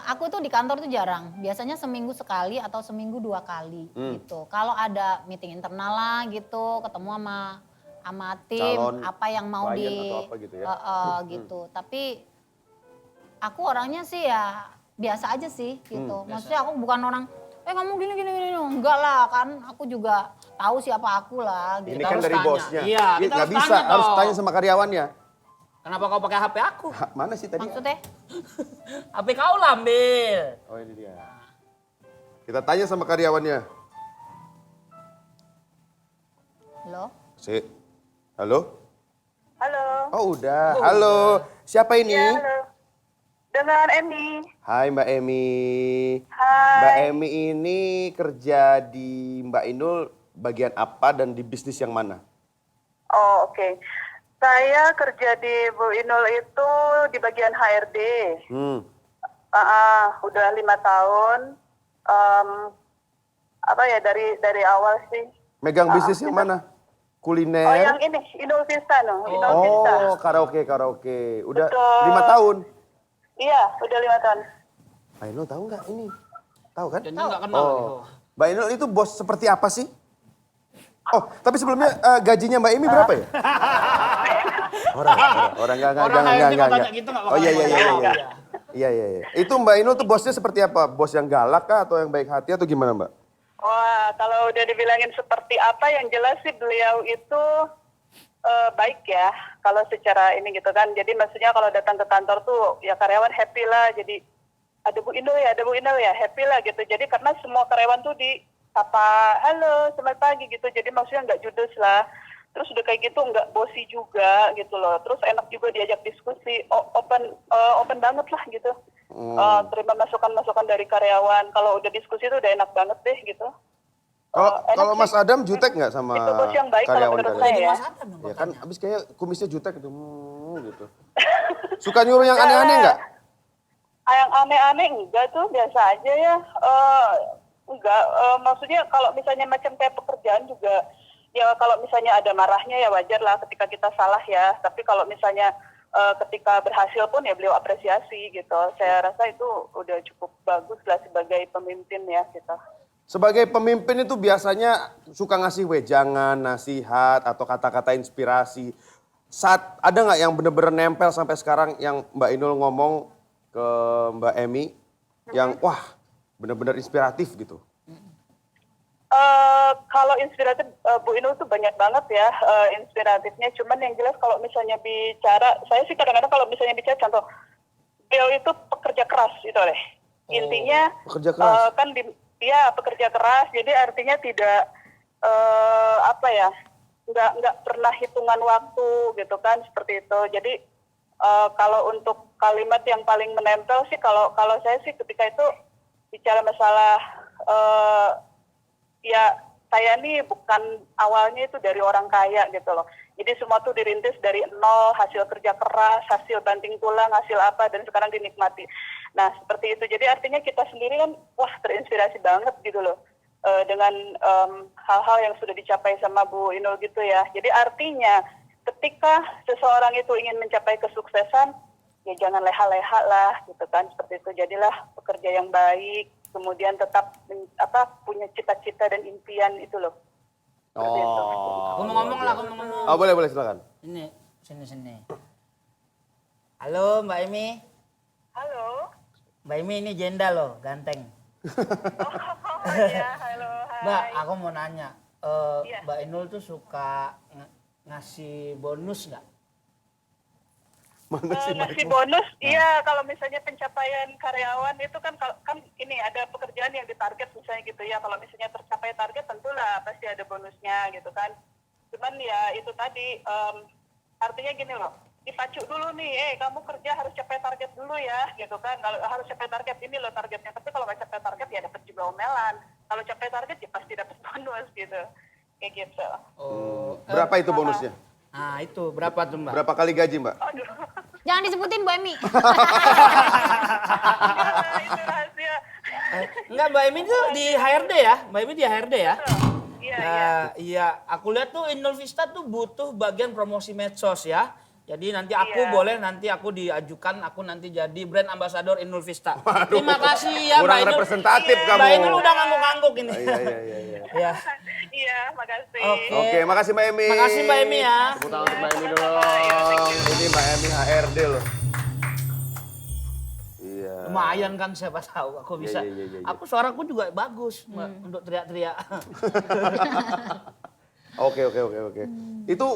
[SPEAKER 3] Aku tuh di kantor tuh jarang. Biasanya seminggu sekali atau seminggu 2 kali gitu. Kalau ada meeting internal lah gitu, ketemu sama tim,
[SPEAKER 2] Calon
[SPEAKER 3] apa yang mau
[SPEAKER 2] klien atau apa gitu ya?
[SPEAKER 3] gitu. Tapi aku orangnya sih ya biasa aja sih gitu. Maksudnya aku bukan orang, kamu gini. Enggak lah, kan aku juga tahu siapa aku lah gitu.
[SPEAKER 2] Ini kan
[SPEAKER 1] harus
[SPEAKER 2] dari
[SPEAKER 1] tanya.
[SPEAKER 2] bosnya.
[SPEAKER 1] Iya, kita
[SPEAKER 2] nggak
[SPEAKER 1] harus
[SPEAKER 2] bisa,
[SPEAKER 1] tanya
[SPEAKER 2] harus
[SPEAKER 1] dong.
[SPEAKER 2] tanya sama karyawannya.
[SPEAKER 1] Kenapa kau pakai HP aku?
[SPEAKER 2] Mana sih tadi?
[SPEAKER 3] Maksudnya?
[SPEAKER 1] HP kau lah ambil.
[SPEAKER 2] Oh ini dia. Kita tanya sama karyawannya. Halo?
[SPEAKER 4] Halo.
[SPEAKER 2] Oh udah. Halo. Siapa ini?
[SPEAKER 4] Ya, halo. Dengan Emi.
[SPEAKER 2] Hai Mbak Emi.
[SPEAKER 4] Hai.
[SPEAKER 2] Mbak Emi ini kerja di Mbak Inul bagian apa dan di bisnis yang mana?
[SPEAKER 4] Oh, oke. Saya kerja di Bu Inul itu di bagian HRD. Udah 5 tahun. Dari awal sih.
[SPEAKER 2] Megang bisnis yang mana? Kuliner?
[SPEAKER 4] Oh, yang ini, Inul Vista no. Inul Vista.
[SPEAKER 2] Oh, karaoke. Udah
[SPEAKER 4] Betul.
[SPEAKER 2] 5 tahun.
[SPEAKER 4] Iya, udah 5 tahun.
[SPEAKER 2] Mbak Inul tahu nggak ini? Tahu kan?
[SPEAKER 1] Jangan nggak kenal.
[SPEAKER 2] Oh. Mbak Inul itu bos seperti apa sih? Oh, tapi sebelumnya gajinya Mbak Emi berapa ya? Orang
[SPEAKER 1] Orang
[SPEAKER 2] jangan.
[SPEAKER 1] HRD kalau tanya gitu nggak bakal
[SPEAKER 2] Oh iya.
[SPEAKER 1] jawab.
[SPEAKER 2] Iya. Itu Mbak Inul tuh bosnya seperti apa? Bos yang galak kah atau yang baik hati atau gimana Mbak?
[SPEAKER 4] Wah, kalau udah dibilangin seperti apa, yang jelas sih beliau itu baik ya. Kalau secara ini gitu kan. Jadi maksudnya kalau datang ke kantor tuh ya karyawan happy lah. Jadi ada Bu Inul ya, happy lah gitu. Jadi karena semua karyawan tuh disapa, halo, selamat pagi gitu. Jadi maksudnya nggak judes lah. Terus udah kayak gitu nggak bosi juga gitu loh. Terus enak juga diajak diskusi, open banget lah gitu. Terima masukan-masukan dari karyawan. Kalau udah diskusi tuh udah enak banget deh gitu.
[SPEAKER 2] Kalau
[SPEAKER 4] Enak
[SPEAKER 2] Mas
[SPEAKER 4] sih.
[SPEAKER 2] Adam jutek nggak sama
[SPEAKER 4] Itu bos yang baik kalau menurut
[SPEAKER 2] karyawan-karyawan?
[SPEAKER 4] saya ya.
[SPEAKER 1] Mas Adam dong
[SPEAKER 2] Ya kan
[SPEAKER 1] makanya.
[SPEAKER 2] abis kayak kumisnya jutek gitu. Gitu. Suka nyuruh yang aneh-aneh nggak?
[SPEAKER 4] Yang aneh-aneh enggak tuh, biasa aja ya. Enggak, maksudnya kalau misalnya macam kayak pekerjaan juga, ya kalau misalnya ada marahnya ya wajar lah ketika kita salah ya. Tapi kalau misalnya ketika berhasil pun ya beliau apresiasi gitu. Saya rasa itu udah cukup bagus lah sebagai pemimpin ya gitu.
[SPEAKER 2] Sebagai pemimpin itu biasanya suka ngasih wejangan, nasihat, atau kata-kata inspirasi. Saat ada nggak yang bener-bener nempel sampai sekarang yang Mbak Inul ngomong ke Mbak Emi, yang wah bener-bener inspiratif gitu?
[SPEAKER 4] Kalau inspiratif, Bu Inul tuh banyak banget ya inspiratifnya. Cuman yang jelas kalau misalnya bicara, saya sih kadang-kadang kalau misalnya bicara contoh, beliau itu pekerja keras itu deh. Intinya
[SPEAKER 2] pekerja keras.
[SPEAKER 4] kan dia pekerja keras, jadi artinya tidak apa ya, nggak pernah hitungan waktu gitu kan seperti itu. Jadi kalau untuk kalimat yang paling menempel sih, kalau saya sih ketika itu bicara masalah ya saya nih bukan awalnya itu dari orang kaya gitu loh. Jadi semua tuh dirintis dari nol, hasil kerja keras, hasil banting tulang, hasil apa, dan sekarang dinikmati. Nah seperti itu. Jadi artinya kita sendiri kan wah terinspirasi banget gitu loh. Dengan hal-hal yang sudah dicapai sama Bu Inul gitu ya. Jadi artinya ketika seseorang itu ingin mencapai kesuksesan, ya jangan leha-leha lah gitu kan. Seperti itu. Jadilah pekerja yang baik, kemudian tetap punya cita-cita dan impian itu loh. Seperti itu.
[SPEAKER 1] Aku mau ngomong lah, aku mau ngomong.
[SPEAKER 2] Oh boleh silakan.
[SPEAKER 1] Ini, sini. Halo Mbak Emi.
[SPEAKER 4] Halo.
[SPEAKER 1] Mbak Emi ini jenda loh, ganteng.
[SPEAKER 4] Oh iya, halo, hai.
[SPEAKER 1] Mbak, aku mau nanya.
[SPEAKER 4] Iya.
[SPEAKER 1] Mbak Inul tuh suka ngasih bonus nggak?
[SPEAKER 2] Mana sih
[SPEAKER 4] Ngasih bonus, iya kalau misalnya pencapaian karyawan itu kan ini ada pekerjaan yang ditarget misalnya gitu ya. Kalau misalnya tercapai target tentulah pasti ada bonusnya gitu kan. Cuman ya itu tadi artinya gini loh, dipacu dulu nih, kamu kerja harus capai target dulu ya gitu kan. Kalau harus capai target ini loh targetnya, tapi kalau nggak capai target ya dapat juga omelan. Kalau capai target ya pasti dapat bonus gitu, kayak gitu.
[SPEAKER 1] Oh,
[SPEAKER 2] Berapa itu bonusnya?
[SPEAKER 1] nah itu berapa tuh Mbak?
[SPEAKER 2] Berapa kali gaji Mbak?
[SPEAKER 4] Aduh,
[SPEAKER 3] Jangan disebutin Bu Emi.
[SPEAKER 4] enggak lah, itu rahasia.
[SPEAKER 1] Enggak, Mbak Emi tuh di HRD ya? Mbak Emi di HRD ya?
[SPEAKER 4] Iya,
[SPEAKER 1] Iya, aku lihat tuh Inul Vista tuh butuh bagian promosi medsos ya. Jadi nanti aku
[SPEAKER 4] Iya.
[SPEAKER 1] boleh nanti aku diajukan, aku nanti jadi brand ambassador Inul Vista. Terima kasih ya
[SPEAKER 2] Kurang
[SPEAKER 1] Mbak Inul.
[SPEAKER 2] representatif kamu.
[SPEAKER 1] Mbak Inul udah ngangguk-ngangguk ini.
[SPEAKER 2] Iya.
[SPEAKER 1] Ya.
[SPEAKER 4] iya, makasih.
[SPEAKER 2] Oke, makasih Mbak Emi.
[SPEAKER 1] Makasih Mbak Emi ya.
[SPEAKER 2] Tepuk tangan untuk Mbak Emi dulu.
[SPEAKER 4] Sama-sama.
[SPEAKER 2] Ini Mbak Emi HRD loh. Iya.
[SPEAKER 1] Lumayan kan siapa tahu aku bisa.
[SPEAKER 2] Iya.
[SPEAKER 1] Aku suaraku juga bagus Mbak, untuk teriak-teriak.
[SPEAKER 2] Oke. Itu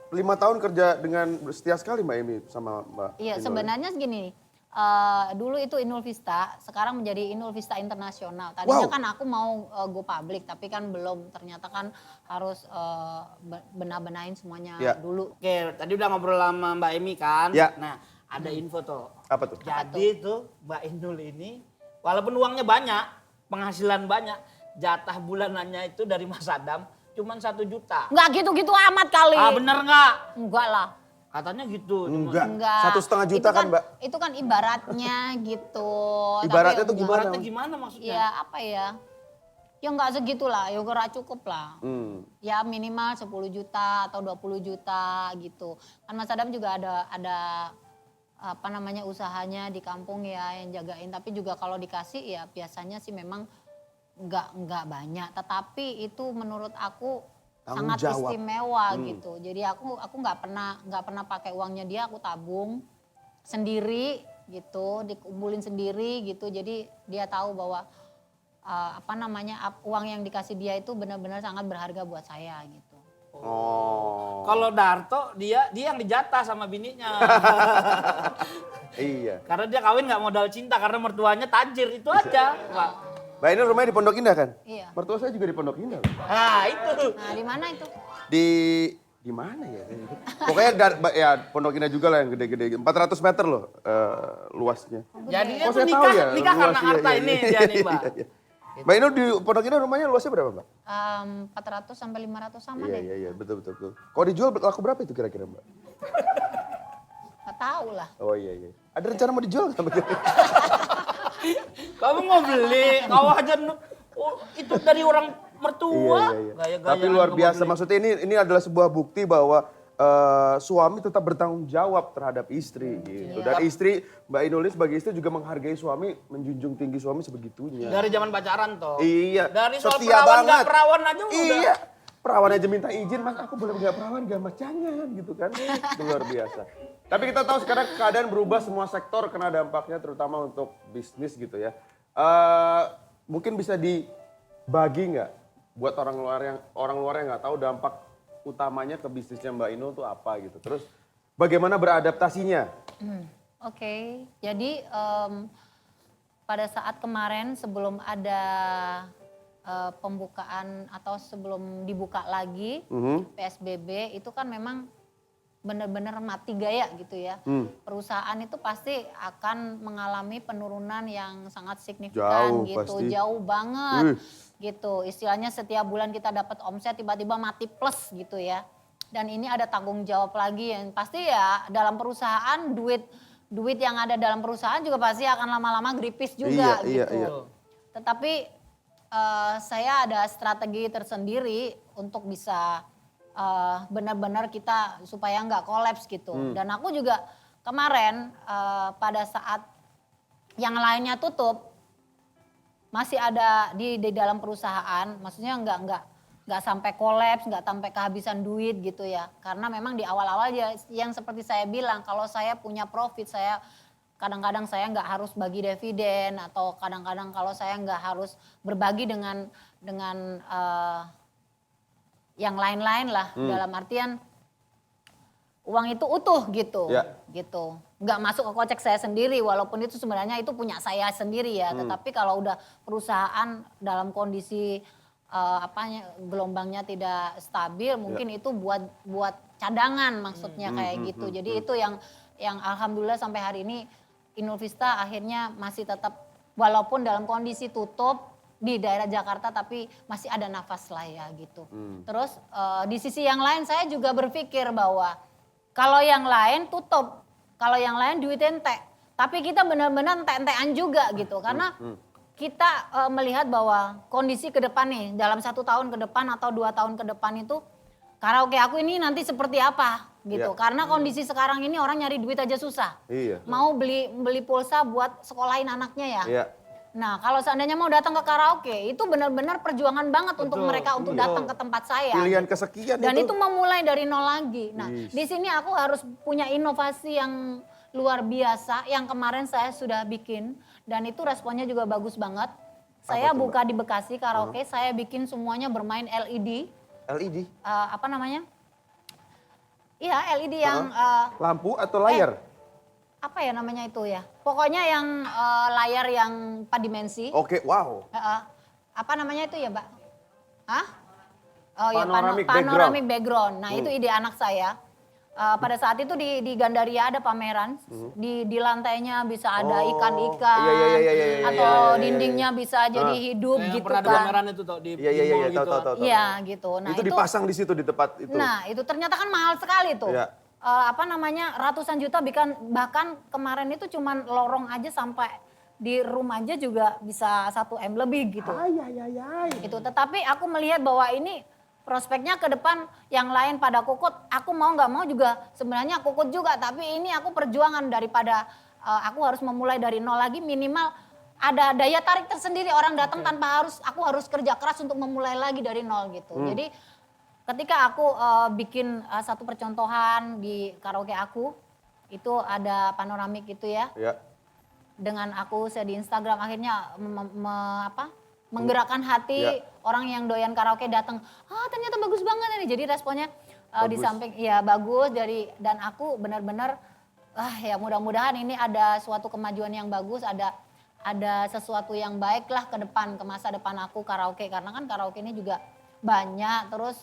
[SPEAKER 2] 5 tahun kerja dengan setia sekali Mbak Emi sama Mbak
[SPEAKER 3] Iya,
[SPEAKER 2] Inul.
[SPEAKER 3] sebenarnya segini nih. Dulu itu Inul Vista, sekarang menjadi Inul Vista Internasional. Tadinya
[SPEAKER 2] Wow.
[SPEAKER 3] kan aku mau go public, tapi kan belum. Ternyata kan harus benar-benain semuanya
[SPEAKER 2] Ya.
[SPEAKER 3] dulu.
[SPEAKER 1] Oke, tadi udah ngobrol sama Mbak Emi kan.
[SPEAKER 2] Ya.
[SPEAKER 1] Nah, ada info tuh.
[SPEAKER 2] Apa tuh?
[SPEAKER 1] Jadi tuh Mbak Inul ini, walaupun uangnya banyak, penghasilan banyak, jatah bulanannya itu dari Mas Adam cuman 1 juta.
[SPEAKER 3] Enggak gitu-gitu amat kali.
[SPEAKER 1] Ah bener nggak?
[SPEAKER 3] Enggak lah.
[SPEAKER 1] Katanya gitu. cuman.
[SPEAKER 2] Enggak.
[SPEAKER 3] Enggak.
[SPEAKER 2] 1,5 juta
[SPEAKER 3] Itu
[SPEAKER 2] kan Mbak?
[SPEAKER 3] Itu kan ibaratnya gitu.
[SPEAKER 2] Ibaratnya
[SPEAKER 3] Tapi
[SPEAKER 2] tuh
[SPEAKER 3] enggak.
[SPEAKER 2] gimana?
[SPEAKER 1] Ibaratnya gimana maksudnya?
[SPEAKER 3] Ya apa ya. Ya enggak segitulah, ya enggak cukup lah. Ya minimal 10 juta atau 20 juta gitu. Kan Mas Adam juga ada apa namanya usahanya di kampung ya yang jagain. Tapi juga kalau dikasih ya biasanya sih memang enggak banyak. Tetapi itu menurut aku
[SPEAKER 2] Tanggung
[SPEAKER 3] sangat
[SPEAKER 2] jawab.
[SPEAKER 3] istimewa gitu. Jadi aku enggak pernah pakai uangnya dia, aku tabung sendiri gitu, dikumpulin sendiri gitu. Jadi dia tahu bahwa uang yang dikasih dia itu benar-benar sangat berharga buat saya gitu.
[SPEAKER 2] Oh.
[SPEAKER 1] Kalau Darto dia yang dijatah sama bininya.
[SPEAKER 2] Iya.
[SPEAKER 1] Karena dia kawin nggak modal cinta karena mertuanya tajir itu aja, Pak.
[SPEAKER 2] Mbak Ainul rumahnya di Pondok Indah kan?
[SPEAKER 3] Iya.
[SPEAKER 2] Mertua saya juga di Pondok Indah loh.
[SPEAKER 1] Nah, itu.
[SPEAKER 3] Nah, di mana itu?
[SPEAKER 2] Di mana ya? Pokoknya ya Pondok Indah juga lah yang gede-gede. 400 meter loh luasnya.
[SPEAKER 1] Jadinya
[SPEAKER 2] Kok
[SPEAKER 1] tuh
[SPEAKER 2] saya tahu ya?
[SPEAKER 1] nikah karena
[SPEAKER 2] luasnya,
[SPEAKER 1] harta
[SPEAKER 2] iya,
[SPEAKER 1] ini
[SPEAKER 2] iya,
[SPEAKER 1] dia nih,
[SPEAKER 2] iya,
[SPEAKER 1] Pak.
[SPEAKER 2] iya. Mbak Ainul di Pondok Indah rumahnya luasnya berapa, Mbak?
[SPEAKER 3] 400 sampai 500 sama
[SPEAKER 2] Iya,
[SPEAKER 3] deh.
[SPEAKER 2] iya, betul. Kalau dijual laku berapa itu kira-kira, Mbak?
[SPEAKER 3] Gak tahu lah.
[SPEAKER 2] Oh iya. Ada rencana mau dijual nggak?
[SPEAKER 1] Kamu mau beli, kau aja itu dari orang mertua.
[SPEAKER 2] Iya.
[SPEAKER 1] Gaya-gayaan
[SPEAKER 2] Tapi luar
[SPEAKER 1] kamu
[SPEAKER 2] biasa.
[SPEAKER 1] beli.
[SPEAKER 2] Maksudnya ini adalah sebuah bukti bahwa suami tetap bertanggung jawab terhadap istri gitu. Dan istri, Mbak Ainul sebagai istri juga menghargai suami, menjunjung tinggi suami sebegitunya.
[SPEAKER 1] Dari zaman pacaran toh.
[SPEAKER 2] Iya.
[SPEAKER 1] Dari soal
[SPEAKER 2] setia
[SPEAKER 1] perawan
[SPEAKER 2] banget.
[SPEAKER 1] nggak perawan aja udah.
[SPEAKER 2] Iya. Perawan aja minta izin, Mas aku boleh nggak perawan nggak Mas? Jangan gitu kan. Itu luar biasa. Tapi kita tahu sekarang keadaan berubah, semua sektor kena dampaknya terutama untuk bisnis gitu ya. Mungkin bisa dibagi nggak buat orang luar yang nggak tahu dampak utamanya ke bisnisnya Mbak Ainul tuh apa gitu. Terus bagaimana beradaptasinya?
[SPEAKER 3] Oke, jadi pada saat kemarin sebelum ada pembukaan atau sebelum dibuka lagi PSBB itu kan memang benar-benar mati gaya gitu ya. Perusahaan itu pasti akan mengalami penurunan yang sangat signifikan
[SPEAKER 2] Jauh,
[SPEAKER 3] gitu,
[SPEAKER 2] pasti.
[SPEAKER 3] jauh banget gitu. Istilahnya setiap bulan kita dapat omset tiba-tiba mati plus gitu ya. Dan ini ada tanggung jawab lagi yang pasti ya dalam perusahaan duit yang ada dalam perusahaan juga pasti akan lama-lama gripis juga
[SPEAKER 2] Iya,
[SPEAKER 3] gitu.
[SPEAKER 2] iya.
[SPEAKER 3] Tetapi saya ada strategi tersendiri untuk bisa benar-benar kita supaya nggak kolaps gitu. Dan aku juga kemarin pada saat yang lainnya tutup masih ada di dalam perusahaan, maksudnya nggak sampai kolaps, nggak sampai kehabisan duit gitu ya. Karena memang di awal-awal ya yang seperti saya bilang, kalau saya punya profit saya kadang-kadang saya nggak harus bagi dividen atau kadang-kadang kalau saya nggak harus berbagi dengan yang lain-lain lah, dalam artian uang itu utuh gitu, gitu, nggak masuk ke kocek saya sendiri walaupun itu sebenarnya itu punya saya sendiri ya, tetapi kalau udah perusahaan dalam kondisi gelombangnya tidak stabil, mungkin itu buat cadangan maksudnya kayak gitu, jadi itu yang alhamdulillah sampai hari ini Inul Vista akhirnya masih tetap walaupun dalam kondisi tutup di daerah Jakarta tapi masih ada nafas lah ya gitu. Terus di sisi yang lain saya juga berpikir bahwa kalau yang lain tutup, kalau yang lain duit entek, tapi kita benar-benar entek-entekan juga gitu karena kita melihat bahwa kondisi ke depan nih dalam 1 tahun ke depan atau 2 tahun ke depan itu karaoke aku ini nanti seperti apa gitu. Karena kondisi sekarang ini orang nyari duit aja susah.
[SPEAKER 2] Iya.
[SPEAKER 3] Mau beli pulsa buat sekolahin anaknya ya.
[SPEAKER 2] Iya.
[SPEAKER 3] Nah kalau seandainya mau datang ke karaoke itu benar-benar perjuangan banget untuk mereka untuk datang ke tempat saya.
[SPEAKER 2] Pilihan kesekian
[SPEAKER 3] Dan itu memulai dari nol lagi. Nah di sini aku harus punya inovasi yang luar biasa yang kemarin saya sudah bikin. Dan itu responnya juga bagus banget. Saya
[SPEAKER 2] tuh,
[SPEAKER 3] buka di Bekasi karaoke, saya bikin semuanya bermain LED.
[SPEAKER 2] LED?
[SPEAKER 3] Apa namanya? Iya LED yang
[SPEAKER 2] Lampu atau layar?
[SPEAKER 3] apa ya namanya itu ya? Pokoknya yang layar yang 4 dimensi.
[SPEAKER 2] Oke, wow.
[SPEAKER 3] Apa namanya itu ya, Mbak? Hah? Oh ya,
[SPEAKER 2] Panoramic
[SPEAKER 3] background. Nah, itu ide anak saya. Pada saat itu di Gandaria ada pameran, di lantainya bisa ada ikan-ikan,
[SPEAKER 2] Iya,
[SPEAKER 3] atau dindingnya bisa jadi hidup
[SPEAKER 1] Yang
[SPEAKER 3] gitu
[SPEAKER 1] pernah di
[SPEAKER 3] kan.
[SPEAKER 1] pameran itu toh di
[SPEAKER 2] Iya,
[SPEAKER 1] mall gitu.
[SPEAKER 2] tahu.
[SPEAKER 3] Iya gitu. Nah
[SPEAKER 2] itu dipasang di situ di tempat itu.
[SPEAKER 3] Nah itu ternyata kan mahal sekali tuh.
[SPEAKER 2] Iya.
[SPEAKER 3] Ratusan juta bahkan kemarin itu cuman lorong aja sampai di room aja juga bisa 1 M lebih gitu. Gitu. Tetapi aku melihat bahwa ini prospeknya ke depan yang lain pada kukut, aku mau nggak mau juga sebenarnya kukut juga, tapi ini aku perjuangan daripada aku harus memulai dari nol lagi, minimal ada daya tarik tersendiri orang datang tanpa aku harus kerja keras untuk memulai lagi dari nol gitu. Jadi ketika aku bikin satu percontohan di karaoke aku, itu ada panoramik gitu ya.
[SPEAKER 2] Iya.
[SPEAKER 3] Dengan aku saya di Instagram akhirnya menggerakkan hati
[SPEAKER 2] Ya.
[SPEAKER 3] orang yang doyan karaoke datang, ternyata bagus banget ini. Jadi responnya di
[SPEAKER 2] Bagus.
[SPEAKER 3] samping ya bagus dan aku benar-benar ya mudah-mudahan ini ada suatu kemajuan yang bagus, ada sesuatu yang baik lah ke depan, ke masa depan aku karaoke, karena kan karaoke ini juga banyak, terus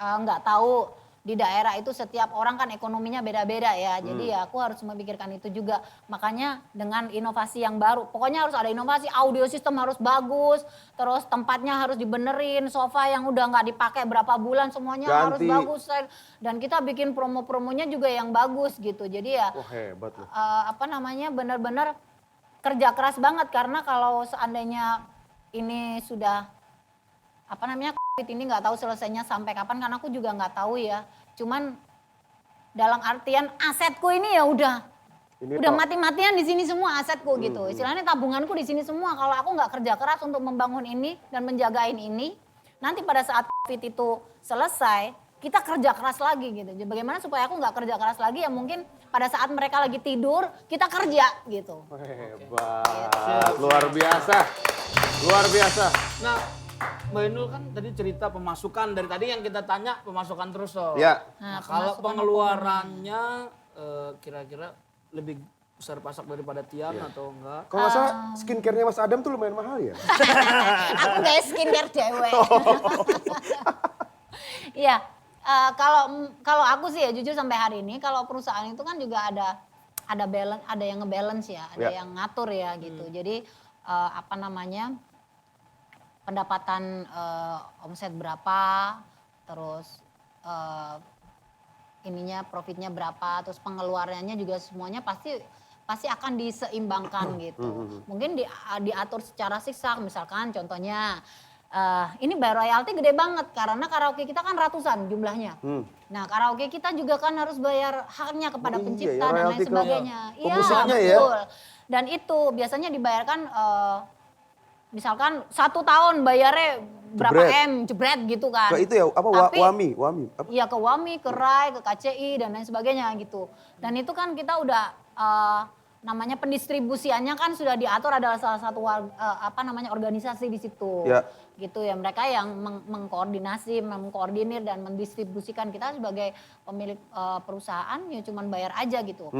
[SPEAKER 3] nggak tahu di daerah itu setiap orang kan ekonominya beda-beda ya, jadi ya aku harus memikirkan itu juga. Makanya dengan inovasi yang baru, pokoknya harus ada inovasi, audio system harus bagus, terus tempatnya harus dibenerin, sofa yang udah nggak dipakai berapa bulan semuanya harus
[SPEAKER 2] Ganti.
[SPEAKER 3] bagus, dan kita bikin promo-promonya juga yang bagus gitu. Jadi ya
[SPEAKER 2] Wah hebat loh.
[SPEAKER 3] benar-benar kerja keras banget, karena kalau seandainya ini sudah COVID ini nggak tahu selesainya sampai kapan, kan aku juga nggak tahu ya. Cuman dalam artian asetku ini ya udah mati-matian di sini semua asetku gitu. Istilahnya tabunganku di sini semua. Kalau aku nggak kerja keras untuk membangun ini dan menjagain ini, nanti pada saat COVID itu selesai, kita kerja keras lagi gitu. Jadi bagaimana supaya aku nggak kerja keras lagi, ya mungkin pada saat mereka lagi tidur, kita kerja gitu.
[SPEAKER 2] Hebat, luar biasa. Luar biasa.
[SPEAKER 1] Nah, Mbak Inul kan tadi cerita pemasukan, dari tadi yang kita tanya pemasukan terus loh.
[SPEAKER 2] Ya.
[SPEAKER 1] Nah, kalau pengeluarannya kira-kira lebih besar pasak daripada Tian atau enggak?
[SPEAKER 2] Kalau nggak salah skincare-nya Mas Adam tuh lumayan mahal ya?
[SPEAKER 3] Aku kayak skincare cewek. Iya, kalau aku sih ya jujur sampai hari ini, kalau perusahaan itu kan juga ada balance, ada yang ngebalance ya, ada yang ngatur ya gitu. Jadi pendapatan omset berapa, terus profitnya berapa, terus pengeluarannya juga semuanya pasti akan diseimbangkan gitu. Mungkin diatur secara siksa, misalkan contohnya ini bayar royalti gede banget karena karaoke kita kan ratusan jumlahnya. Nah karaoke kita juga kan harus bayar haknya kepada pencipta dan lain
[SPEAKER 2] royalti ke
[SPEAKER 3] sebagainya.
[SPEAKER 2] pemusiknya ya.
[SPEAKER 3] Betul. Dan itu biasanya dibayarkan misalkan 1 tahun bayarnya berapa jebret gitu kan.
[SPEAKER 2] Ke itu ya, Wami? Apa?
[SPEAKER 3] Iya ke Wami, ke RAI, ke KCI dan lain sebagainya gitu. Dan itu kan kita udah namanya pendistribusiannya kan sudah diatur, adalah salah satu organisasi di situ.
[SPEAKER 2] Ya.
[SPEAKER 3] Gitu ya, mereka yang mengkoordinir dan mendistribusikan. Kita sebagai pemilik perusahaan ya cuman bayar aja gitu.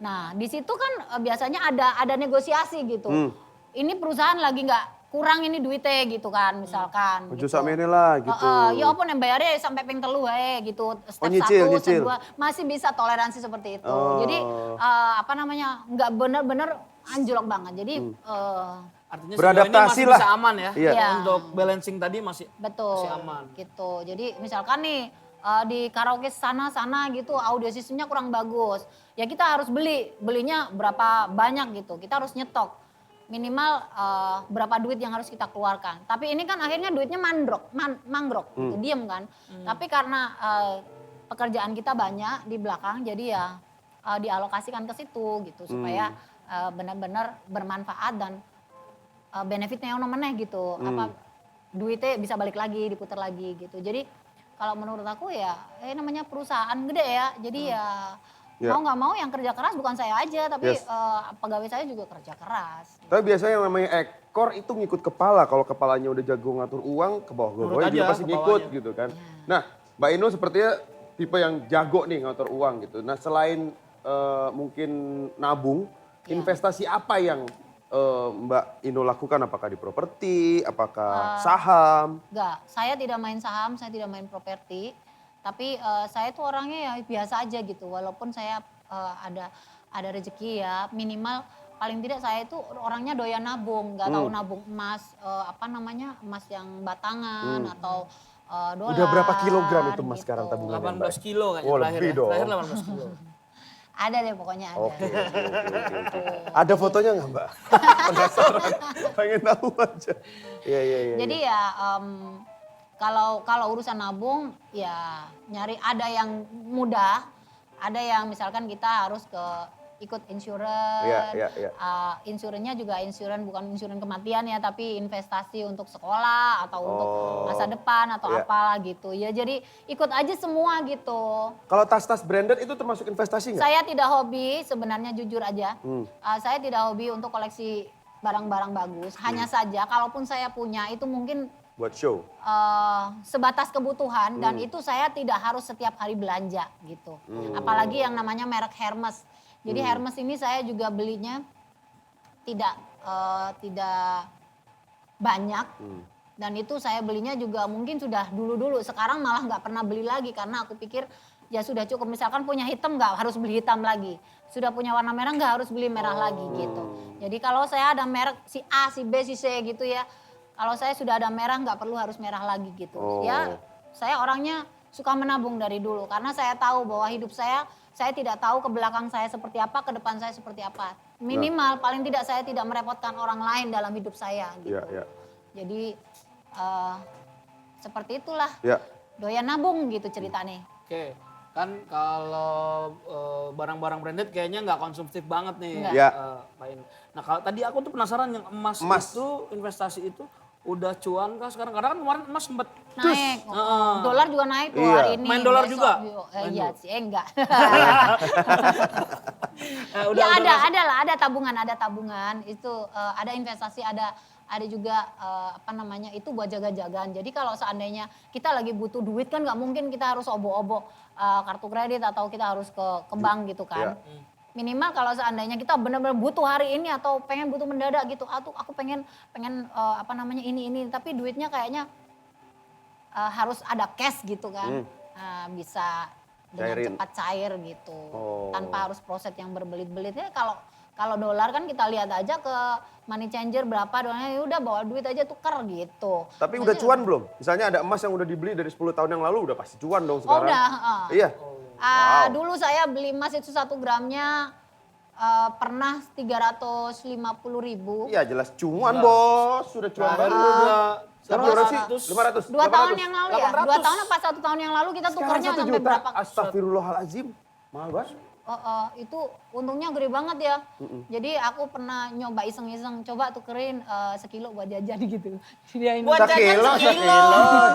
[SPEAKER 3] Nah, di situ kan biasanya ada negosiasi gitu. Ini perusahaan lagi nggak kurang ini duitnya gitu kan, misalkan.
[SPEAKER 2] Ojo sak mene lah gitu.
[SPEAKER 3] Ya apa yang bayarnya sampai ping 3 gitu. Step 1, step 2 masih bisa toleransi seperti itu. Jadi nggak benar-benar anjlok banget. Jadi
[SPEAKER 1] Artinya
[SPEAKER 2] beradaptasi
[SPEAKER 1] sejauh ini masih
[SPEAKER 2] lah.
[SPEAKER 1] bisa aman ya.
[SPEAKER 2] Iya.
[SPEAKER 1] Untuk balancing tadi masih aman.
[SPEAKER 3] Gitu. Jadi misalkan nih di karaoke sana gitu audio sistemnya kurang bagus. Ya kita harus belinya berapa banyak gitu. Kita harus nyetok. Minimal berapa duit yang harus kita keluarkan. Tapi ini kan akhirnya duitnya manggrok gitu, diem kan. Tapi karena pekerjaan kita banyak di belakang, jadi ya dialokasikan ke situ gitu supaya benar-benar bermanfaat dan benefitnya yang meneh gitu. Duitnya bisa balik lagi, diputar lagi gitu. Jadi kalau menurut aku ya namanya perusahaan gede ya. Jadi mau nggak mau yang kerja keras bukan saya aja, tapi pegawai saya juga kerja keras.
[SPEAKER 2] Tapi biasanya yang namanya ekor itu ngikut kepala. Kalau kepalanya udah jago ngatur uang, ke bawah-bawahnya juga pasti ngikut gitu kan. Nah, Mbak Inul sepertinya tipe yang jago nih ngatur uang gitu. Nah, selain mungkin nabung, investasi apa yang Mbak Inul lakukan? Apakah di properti, apakah saham?
[SPEAKER 3] Enggak, saya tidak main saham, saya tidak main properti. Tapi saya tuh orangnya ya biasa aja gitu. Walaupun saya ada rezeki ya, minimal paling tidak saya itu orangnya doyan nabung. Nggak tahu nabung emas, emas yang batangan atau dolar.
[SPEAKER 2] Udah berapa kilogram itu emas
[SPEAKER 3] gitu.
[SPEAKER 2] sekarang tabungannya?
[SPEAKER 1] 18 kilo kayaknya
[SPEAKER 2] Oh,
[SPEAKER 1] terakhir
[SPEAKER 2] lebih
[SPEAKER 1] ya.
[SPEAKER 2] dong.
[SPEAKER 1] Terakhir 18 kilo.
[SPEAKER 3] Ada deh pokoknya ada.
[SPEAKER 2] Oke. Ada fotonya nggak Mbak? Penasaran, pengen tahu aja. Iya.
[SPEAKER 3] Jadi ya kalau urusan nabung ya nyari, ada yang mudah, ada yang misalkan kita harus ikut insurance.
[SPEAKER 2] Iya.
[SPEAKER 3] Insurannya juga bukan insuran kematian ya, tapi investasi untuk sekolah atau untuk masa depan atau apalah gitu. Ya jadi ikut aja semua gitu.
[SPEAKER 2] Kalau tas-tas branded itu termasuk investasi nggak?
[SPEAKER 3] Saya tidak hobi sebenarnya, jujur aja. Saya tidak hobi untuk koleksi barang-barang bagus. Hanya saja kalaupun saya punya itu mungkin
[SPEAKER 2] Buat show.
[SPEAKER 3] sebatas kebutuhan dan itu saya tidak harus setiap hari belanja gitu. Apalagi yang namanya merek Hermes. Jadi Hermes ini saya juga belinya tidak banyak. Dan itu saya belinya juga mungkin sudah dulu-dulu. Sekarang malah nggak pernah beli lagi karena aku pikir ya sudah cukup. Misalkan punya hitam nggak harus beli hitam lagi. Sudah punya warna merah nggak harus beli merah lagi gitu. Jadi kalau saya ada merek si A, si B, si C gitu ya. Kalau saya sudah ada merah nggak perlu harus merah lagi gitu. Ya saya orangnya suka menabung dari dulu. Karena saya tahu bahwa hidup saya tidak tahu ke belakang saya seperti apa, ke depan saya seperti apa. Minimal paling tidak saya tidak merepotkan orang lain dalam hidup saya gitu.
[SPEAKER 2] Iya.
[SPEAKER 3] Jadi seperti itulah.
[SPEAKER 2] Ya.
[SPEAKER 3] Doyan nabung gitu ceritanya.
[SPEAKER 1] Oke, kan kalau barang-barang branded kayaknya nggak konsumtif banget nih.
[SPEAKER 3] Nggak.
[SPEAKER 2] Ya.
[SPEAKER 1] Pak In. Nah kalau tadi aku tuh penasaran yang emas itu, investasi itu udah cuan kah sekarang? Karena kan kemarin emas sempat
[SPEAKER 3] Naik, dolar juga naik tuh
[SPEAKER 2] Iya.
[SPEAKER 3] hari ini.
[SPEAKER 1] Main dolar
[SPEAKER 3] besok
[SPEAKER 1] juga?
[SPEAKER 3] Iya sih, enggak.
[SPEAKER 1] udah
[SPEAKER 3] Ya ada tabungan. Itu ada investasi, ada juga itu buat jaga-jagaan. Jadi kalau seandainya kita lagi butuh duit kan nggak mungkin kita harus obo-obo kartu kredit atau kita harus ke bank gitu kan. Minimal kalau seandainya kita benar-benar butuh hari ini atau butuh mendadak gitu, aku pengen ini, tapi duitnya kayaknya harus ada cash gitu kan, bisa dengan
[SPEAKER 2] Cairin.
[SPEAKER 3] cepat cair gitu,
[SPEAKER 2] Oh.
[SPEAKER 3] tanpa harus proses yang berbelit-belit. Ya kalau dolar kan kita lihat aja ke money changer berapa dolarnya, ya udah bawa duit aja tukar gitu.
[SPEAKER 2] Tapi udah cuan belum? Misalnya ada emas yang udah dibeli dari 10 tahun yang lalu udah pasti cuan dong sekarang.
[SPEAKER 3] udah.
[SPEAKER 2] Iya.
[SPEAKER 3] Dulu saya beli emas itu 1 gramnya pernah 350.000.
[SPEAKER 2] Iya jelas cuan bos, sudah cuan
[SPEAKER 1] Baru
[SPEAKER 2] banget.
[SPEAKER 1] udah
[SPEAKER 2] Sekarang berapa sih? 500.
[SPEAKER 3] 2 tahun yang lalu ya? 2
[SPEAKER 1] 800.
[SPEAKER 3] tahun apa 1 tahun yang lalu kita
[SPEAKER 2] Sekarang
[SPEAKER 3] tukarnya
[SPEAKER 2] 1
[SPEAKER 3] sampai
[SPEAKER 2] juta.
[SPEAKER 3] berapa?
[SPEAKER 2] Astagfirullahaladzim. Mahal banget.
[SPEAKER 3] Itu untungnya gede banget ya. Jadi aku pernah nyoba iseng-iseng, coba tukerin sekilo buat jajan gitu. Dia ini.
[SPEAKER 1] Buat jajan sekilo.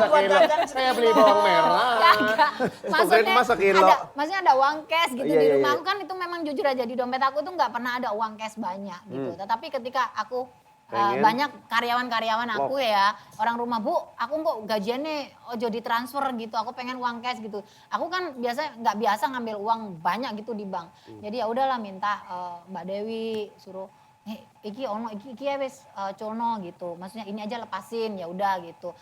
[SPEAKER 1] Buat jajan
[SPEAKER 2] Saya beli bawang merah.
[SPEAKER 3] Kagak.
[SPEAKER 2] Tukerin emas sekilo.
[SPEAKER 3] Maksudnya ada uang cash gitu
[SPEAKER 2] Iya,
[SPEAKER 3] di
[SPEAKER 2] iya,
[SPEAKER 3] rumah
[SPEAKER 2] iya.
[SPEAKER 3] aku kan itu memang jujur aja di dompet aku tuh nggak pernah ada uang cash banyak gitu. Tetapi ketika aku
[SPEAKER 2] Pengen.
[SPEAKER 3] banyak karyawan-karyawan aku ya, orang rumah, Bu, aku kok gajiannya ojo ditransfer gitu, aku pengen uang cash gitu. Aku kan nggak biasa ngambil uang banyak gitu di bank. Jadi ya udahlah minta Mbak Dewi suruh, iki ya wis cono gitu. Maksudnya ini aja lepasin, ya udah gitu.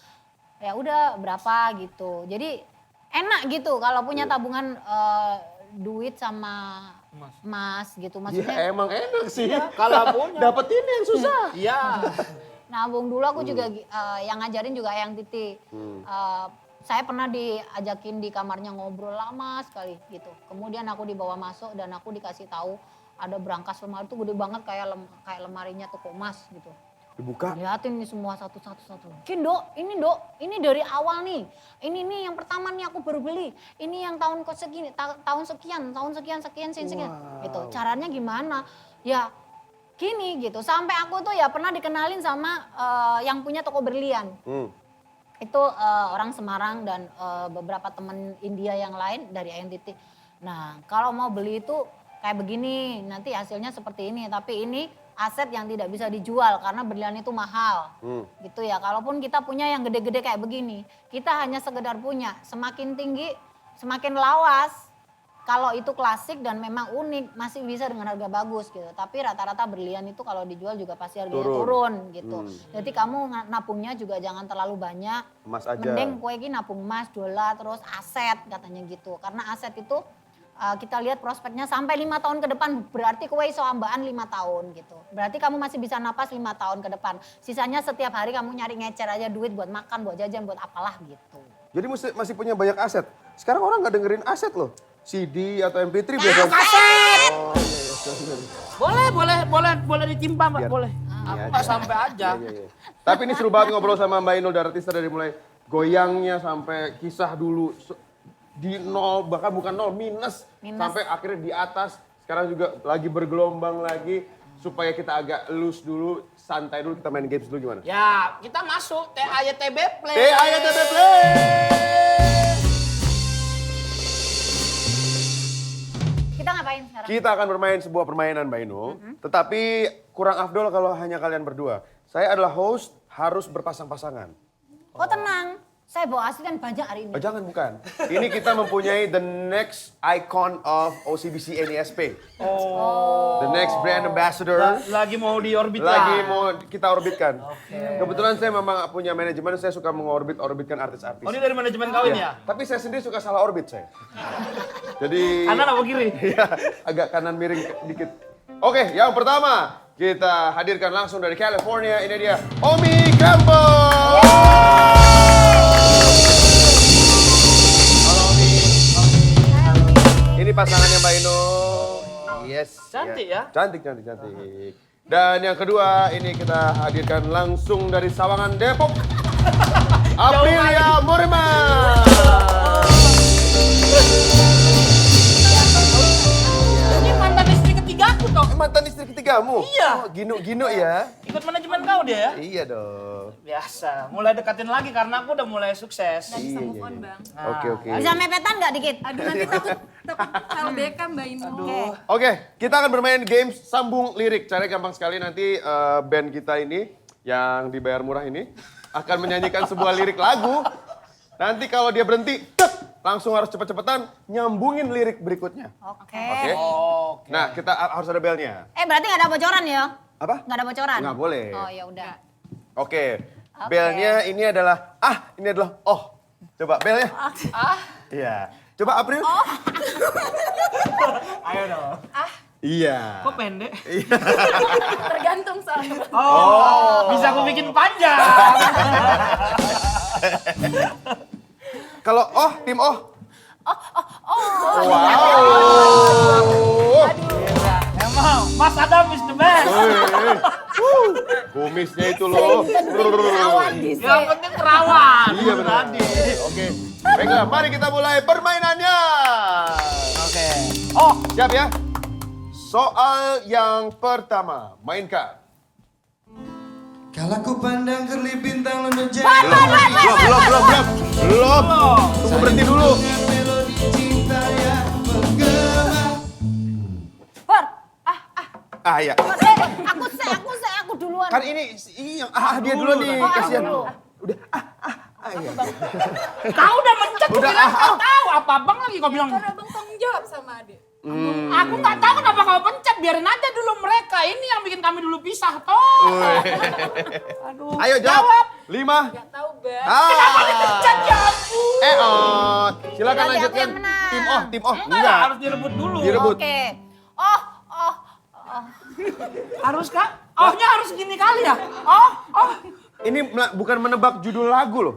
[SPEAKER 3] Ya udah berapa gitu. Jadi enak gitu kalau punya tabungan duit sama emas gitu. Maksudnya
[SPEAKER 2] Ya emang enak sih.
[SPEAKER 1] Kalau punya.
[SPEAKER 2] Dapat ini yang susah.
[SPEAKER 1] Iya.
[SPEAKER 3] nabung dulu aku juga yang ngajarin juga Eyang Titi. Saya pernah diajakin di kamarnya ngobrol lama sekali gitu. Kemudian aku dibawa masuk dan aku dikasih tahu ada berangkas lemari itu gede banget kayak lemarinya toko emas gitu.
[SPEAKER 2] Dibuka.
[SPEAKER 3] Lihatin nih semua satu-satu. Ini dari awal nih. Ini nih yang pertama nih aku baru beli. Ini yang tahun sekian. Gitu. Caranya gimana? Ya gini gitu. Sampai aku tuh ya pernah dikenalin sama yang punya toko berlian. Itu orang Semarang dan beberapa teman India yang lain dari INTT. Nah kalau mau beli itu kayak begini, nanti hasilnya seperti ini. Tapi ini aset yang tidak bisa dijual karena berlian itu mahal. Gitu ya, kalaupun kita punya yang gede-gede kayak begini, kita hanya sekedar punya. Semakin tinggi, semakin lawas. Kalau itu klasik dan memang unik, masih bisa dengan harga bagus gitu. Tapi rata-rata berlian itu kalau dijual juga pasti harganya turun gitu. Jadi kamu nabungnya juga jangan terlalu banyak.
[SPEAKER 2] Emas aja.
[SPEAKER 3] Mending kue ini nabung emas, dolar, terus aset katanya gitu. Karena aset itu kita lihat prospeknya sampai 5 tahun ke depan, berarti kue iso ambaan 5 tahun gitu. Berarti kamu masih bisa napas 5 tahun ke depan. Sisanya setiap hari kamu nyari ngecer aja duit buat makan, buat jajan, buat apalah gitu.
[SPEAKER 2] Jadi masih punya banyak aset. Sekarang orang nggak dengerin aset loh. CD atau MP3
[SPEAKER 3] Ya,
[SPEAKER 2] biasanya.
[SPEAKER 1] Kaset.
[SPEAKER 2] Oh,
[SPEAKER 1] Boleh ditimpa Mbak,
[SPEAKER 2] Biar-
[SPEAKER 1] boleh. Aku nggak sampai aja.
[SPEAKER 2] Iya. Tapi ini seru banget ngobrol sama Mbak Inul Daratista dari mulai goyangnya sampai kisah dulu di nol, bahkan bukan nol, minus. Sampai akhirnya di atas. Sekarang juga lagi bergelombang lagi. Supaya kita agak loose dulu, santai dulu, kita main games dulu gimana?
[SPEAKER 1] Ya, kita masuk TAYTB Play.
[SPEAKER 2] TAYTB Play!
[SPEAKER 3] Kita ngapain sekarang?
[SPEAKER 2] Kita akan bermain sebuah permainan Mbak Inul. Tetapi kurang afdol kalau hanya kalian berdua. Saya adalah host, harus berpasang-pasangan.
[SPEAKER 3] Oh tenang, saya bawa asli kan banyak hari ini.
[SPEAKER 2] Oh, jangan bukan. Ini kita mempunyai the next icon of OCBC NESP. The next brand ambassador.
[SPEAKER 1] Lagi mau diorbit
[SPEAKER 2] Lagi
[SPEAKER 1] lah.
[SPEAKER 2] mau kita orbitkan. Kebetulan saya memang punya manajemen, saya suka mengorbit-orbitkan artis-artis.
[SPEAKER 1] Oh, ini dari manajemen kawin ya?
[SPEAKER 2] Tapi saya sendiri suka salah orbit saya. Jadi
[SPEAKER 1] Kanan apa kiri?
[SPEAKER 2] ya, agak kanan miring dikit. Oke, yang pertama kita hadirkan langsung dari California. Ini dia Omi Campbell. Halo Omi. Ini pasangannya Mbak Inul. Yes.
[SPEAKER 1] Cantik ya?
[SPEAKER 2] Cantik. Dan yang kedua ini kita hadirkan langsung dari Sawangan Depok. Aprilia Morema.
[SPEAKER 1] Ini mantan istri ketiga aku toh.
[SPEAKER 2] Mantan istri ketigamu?
[SPEAKER 1] Iya.
[SPEAKER 2] Oh, Gino ya?
[SPEAKER 1] Ikut manajemen kau dia ya?
[SPEAKER 2] Iya dong.
[SPEAKER 1] Biasa, mulai deketin lagi karena aku udah mulai sukses.
[SPEAKER 2] Iya.
[SPEAKER 5] Bang.
[SPEAKER 2] Oke.
[SPEAKER 3] Bisa mepetan nggak dikit?
[SPEAKER 5] Aduh nanti takut LDK Mbak Inul.
[SPEAKER 2] Oke, kita akan bermain game sambung lirik. Caranya gampang sekali, nanti band kita ini yang dibayar murah ini akan menyanyikan sebuah lirik lagu. Nanti kalau dia berhenti, tek, langsung harus cepet-cepetan nyambungin lirik berikutnya.
[SPEAKER 3] Oke.
[SPEAKER 2] Oke? Nah, kita harus ada belnya.
[SPEAKER 3] Berarti nggak ada bocoran ya?
[SPEAKER 2] Apa?
[SPEAKER 3] Nggak ada bocoran?
[SPEAKER 2] Nggak boleh.
[SPEAKER 3] Oh ya udah.
[SPEAKER 2] Oke. Belnya ini adalah ini adalah oh. Coba belnya. Iya. Coba April.
[SPEAKER 1] Ayo dong.
[SPEAKER 2] Iya.
[SPEAKER 1] Kok pendek?
[SPEAKER 5] Tergantung soalnya.
[SPEAKER 1] Bisa aku bikin panjang.
[SPEAKER 2] Kalau tim Oh. Wow.
[SPEAKER 1] Emang, Mas Adam is the best.
[SPEAKER 2] Kumisnya itu loh.
[SPEAKER 1] Yang penting perawan.
[SPEAKER 2] Iya benar. Oke. Baiklah, mari kita mulai permainannya.
[SPEAKER 1] Oke.
[SPEAKER 2] Siap ya? Soal yang pertama, mainkan.
[SPEAKER 6] Kalau ku pandang kerlip bintang lembut
[SPEAKER 2] Belum. Tunggu berhenti dulu.
[SPEAKER 6] melodi cinta yang menggema.
[SPEAKER 3] Por,
[SPEAKER 2] Iya.
[SPEAKER 3] aku duluan.
[SPEAKER 2] Kan ini dia dulu nih,
[SPEAKER 3] Oh, aku
[SPEAKER 2] kasihan.
[SPEAKER 3] dulu.
[SPEAKER 2] Udah. Iya.
[SPEAKER 1] Kau udah mencet, kau
[SPEAKER 2] Udah,
[SPEAKER 1] bilang kau tahu. Apa abang lagi kau bilang?
[SPEAKER 5] Karena abang tanggung jawab sama adik.
[SPEAKER 1] Aku nggak tahu kenapa kau pencet. Biarin aja dulu mereka. Ini yang bikin kami dulu pisah toh. Aduh.
[SPEAKER 2] Ayo jawab. 5.
[SPEAKER 5] Gak tahu Bang.
[SPEAKER 1] Kenapa dipencet ya ampun?
[SPEAKER 2] Silakan
[SPEAKER 3] Berarti aku
[SPEAKER 2] lanjutkan.
[SPEAKER 3] yang menang.
[SPEAKER 2] Tim Oh.
[SPEAKER 1] Enggak, harus direbut dulu.
[SPEAKER 2] Direbut.
[SPEAKER 3] Oke.
[SPEAKER 1] Harus kak? Oh-nya harus gini kali ya?
[SPEAKER 2] Ini bukan menebak judul lagu loh.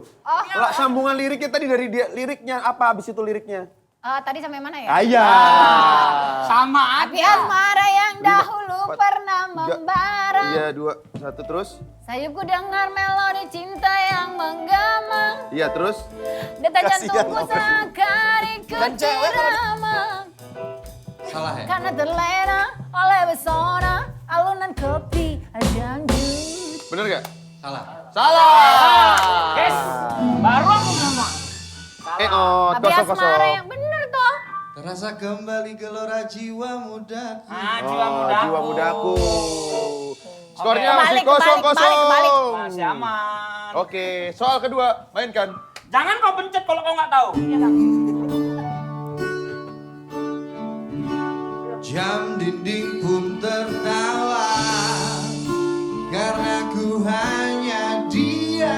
[SPEAKER 2] Sambungan liriknya tadi dari liriknya apa habis itu liriknya?
[SPEAKER 3] Tadi sampai mana ya?
[SPEAKER 2] Ayah.
[SPEAKER 1] Sama
[SPEAKER 3] Api
[SPEAKER 1] aja.
[SPEAKER 3] asmara yang dahulu
[SPEAKER 2] 4,
[SPEAKER 3] pernah
[SPEAKER 2] 3.
[SPEAKER 3] membara.
[SPEAKER 2] Iya, 2, 1 terus.
[SPEAKER 3] Sayupku dengar melodi cinta yang menggema.
[SPEAKER 2] Iya, terus.
[SPEAKER 3] Detak
[SPEAKER 2] Kasihan
[SPEAKER 3] jantungku
[SPEAKER 2] loh.
[SPEAKER 3] sangat ikut irama.
[SPEAKER 6] Salah ya?
[SPEAKER 3] Karena terlena oleh pesona alunan kopi dan jus.
[SPEAKER 2] Bener gak?
[SPEAKER 6] Salah.
[SPEAKER 2] Salah.
[SPEAKER 1] Guys, baru aku ngomong.
[SPEAKER 3] Api asmara
[SPEAKER 2] kosong.
[SPEAKER 3] yang bener toh.
[SPEAKER 6] Terasa kembali gelora jiwa mudaku.
[SPEAKER 1] Jiwa muda.
[SPEAKER 2] Jiwa mudaku. Skornya
[SPEAKER 3] Oke.
[SPEAKER 2] masih
[SPEAKER 3] Kebalik.
[SPEAKER 2] 0-0.
[SPEAKER 1] Masih aman.
[SPEAKER 2] Oke, soal kedua, mainkan.
[SPEAKER 1] Jangan kau pencet kalau kau nggak tahu.
[SPEAKER 6] Jam dinding pun tertawa karena ku hanya diam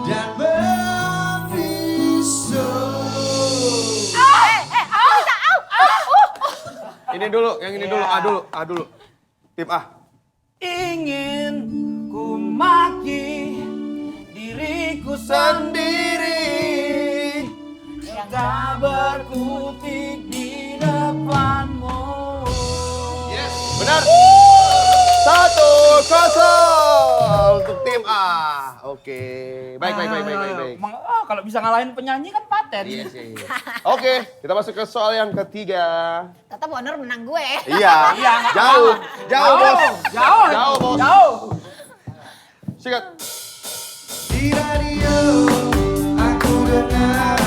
[SPEAKER 6] dan membisu.
[SPEAKER 2] Ini dulu, yang ini dulu. Dulu. Tim A.
[SPEAKER 1] Ingin ku maki diriku sendiri, tak berkutik di depanmu.
[SPEAKER 2] Benar. 1-0 untuk tim A. Oke. Baik.
[SPEAKER 1] Kalau bisa ngalahin penyanyi kan paten.
[SPEAKER 2] Iya sih. Oke, kita masuk ke soal yang ketiga.
[SPEAKER 3] Tetap Honor menang gue.
[SPEAKER 2] Iya.
[SPEAKER 1] nggak
[SPEAKER 2] Jauh, bos.
[SPEAKER 1] Jauh,
[SPEAKER 2] bos.
[SPEAKER 1] jauh.
[SPEAKER 2] Sikat.
[SPEAKER 6] Di radio aku dengar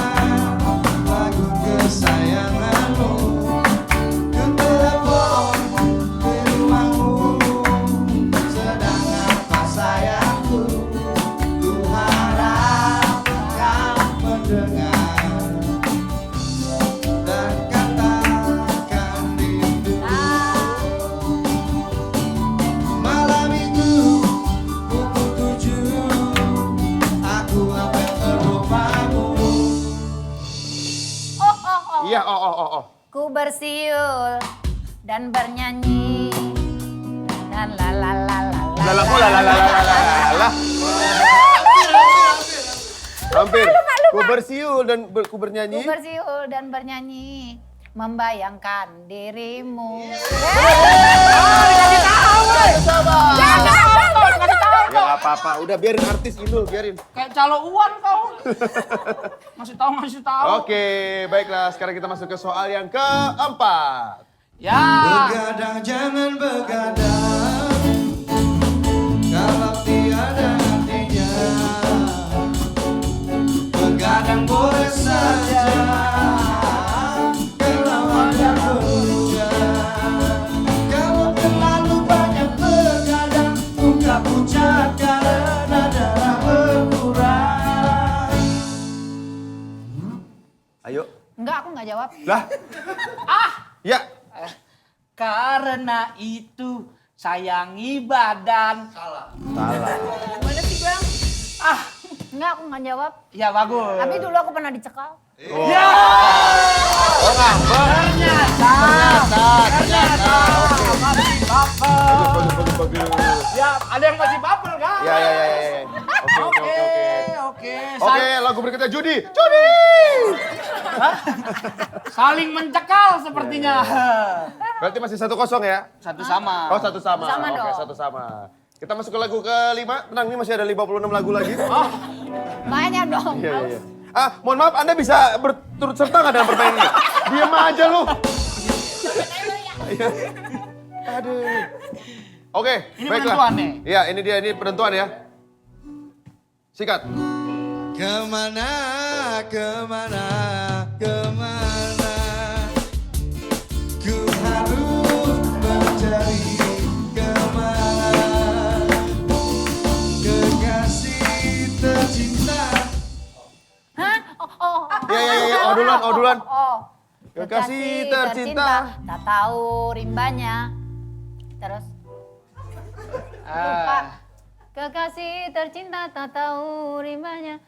[SPEAKER 6] lagu kesayanganmu.
[SPEAKER 3] bersiul dan bernyanyi. Dan la la la la la.
[SPEAKER 2] Lala. Hampir. Ku bersiul dan ku bernyanyi.
[SPEAKER 3] Ku bersiul dan bernyanyi, membayangkan dirimu.
[SPEAKER 2] Ya nggak apa-apa, udah biarin artis Inul, biarin.
[SPEAKER 1] Kayak calo uan kau. Masih tahu.
[SPEAKER 2] Oke, baiklah. Sekarang kita masuk ke soal yang keempat.
[SPEAKER 1] Ya.
[SPEAKER 6] Begadang jangan begadang, kalau tiada artinya. Begadang boleh saja, kalau ada hujan. Kalau terlalu banyak begadang, muka pucat karena darah berkurang.
[SPEAKER 2] Ayo.
[SPEAKER 3] Enggak, aku nggak jawab.
[SPEAKER 2] Lah. Ya.
[SPEAKER 1] Karena itu sayangi badan.
[SPEAKER 2] Salah.
[SPEAKER 5] Gimana sih Bang?
[SPEAKER 3] Enggak, aku nggak jawab.
[SPEAKER 1] Ya bagus.
[SPEAKER 3] Tapi dulu aku pernah dicekal.
[SPEAKER 1] Ya.
[SPEAKER 2] Oh ngambek.
[SPEAKER 1] Ternyata. Masih baper.
[SPEAKER 2] Bagus.
[SPEAKER 1] Ya, ada yang masih baper kan?
[SPEAKER 2] Ya. Oke. Oke, lagu berikutnya Judi.
[SPEAKER 1] Saling mencekal sepertinya.
[SPEAKER 2] Berarti masih 1-0 ya?
[SPEAKER 1] Satu sama.
[SPEAKER 2] Oh, 1 sama.
[SPEAKER 3] Sama
[SPEAKER 2] Oke,
[SPEAKER 3] dong.
[SPEAKER 2] 1 sama. Kita masuk ke lagu kelima. Tenang, ini masih ada 56 lagu lagi.
[SPEAKER 3] Banyak dong.
[SPEAKER 2] Iya. Mohon maaf, Anda bisa berturut serta nggak dalam permainan ini? Diam aja lu. Aduh. Oke,
[SPEAKER 1] Ini
[SPEAKER 2] baiklah.
[SPEAKER 1] penentuan nih.
[SPEAKER 2] Iya, ini dia, ini penentuan ya. Sikat.
[SPEAKER 6] Kemana, kemana, kemana ku harus mencari kemana kekasih tercinta.
[SPEAKER 3] Hah? Oh.
[SPEAKER 2] Ya. Oh, duluan.
[SPEAKER 3] Kekasih
[SPEAKER 2] Kekasih tercinta.
[SPEAKER 3] tak tahu rimbanya. Terus. Lupa. Kekasih tercinta tak tahu rimbanya.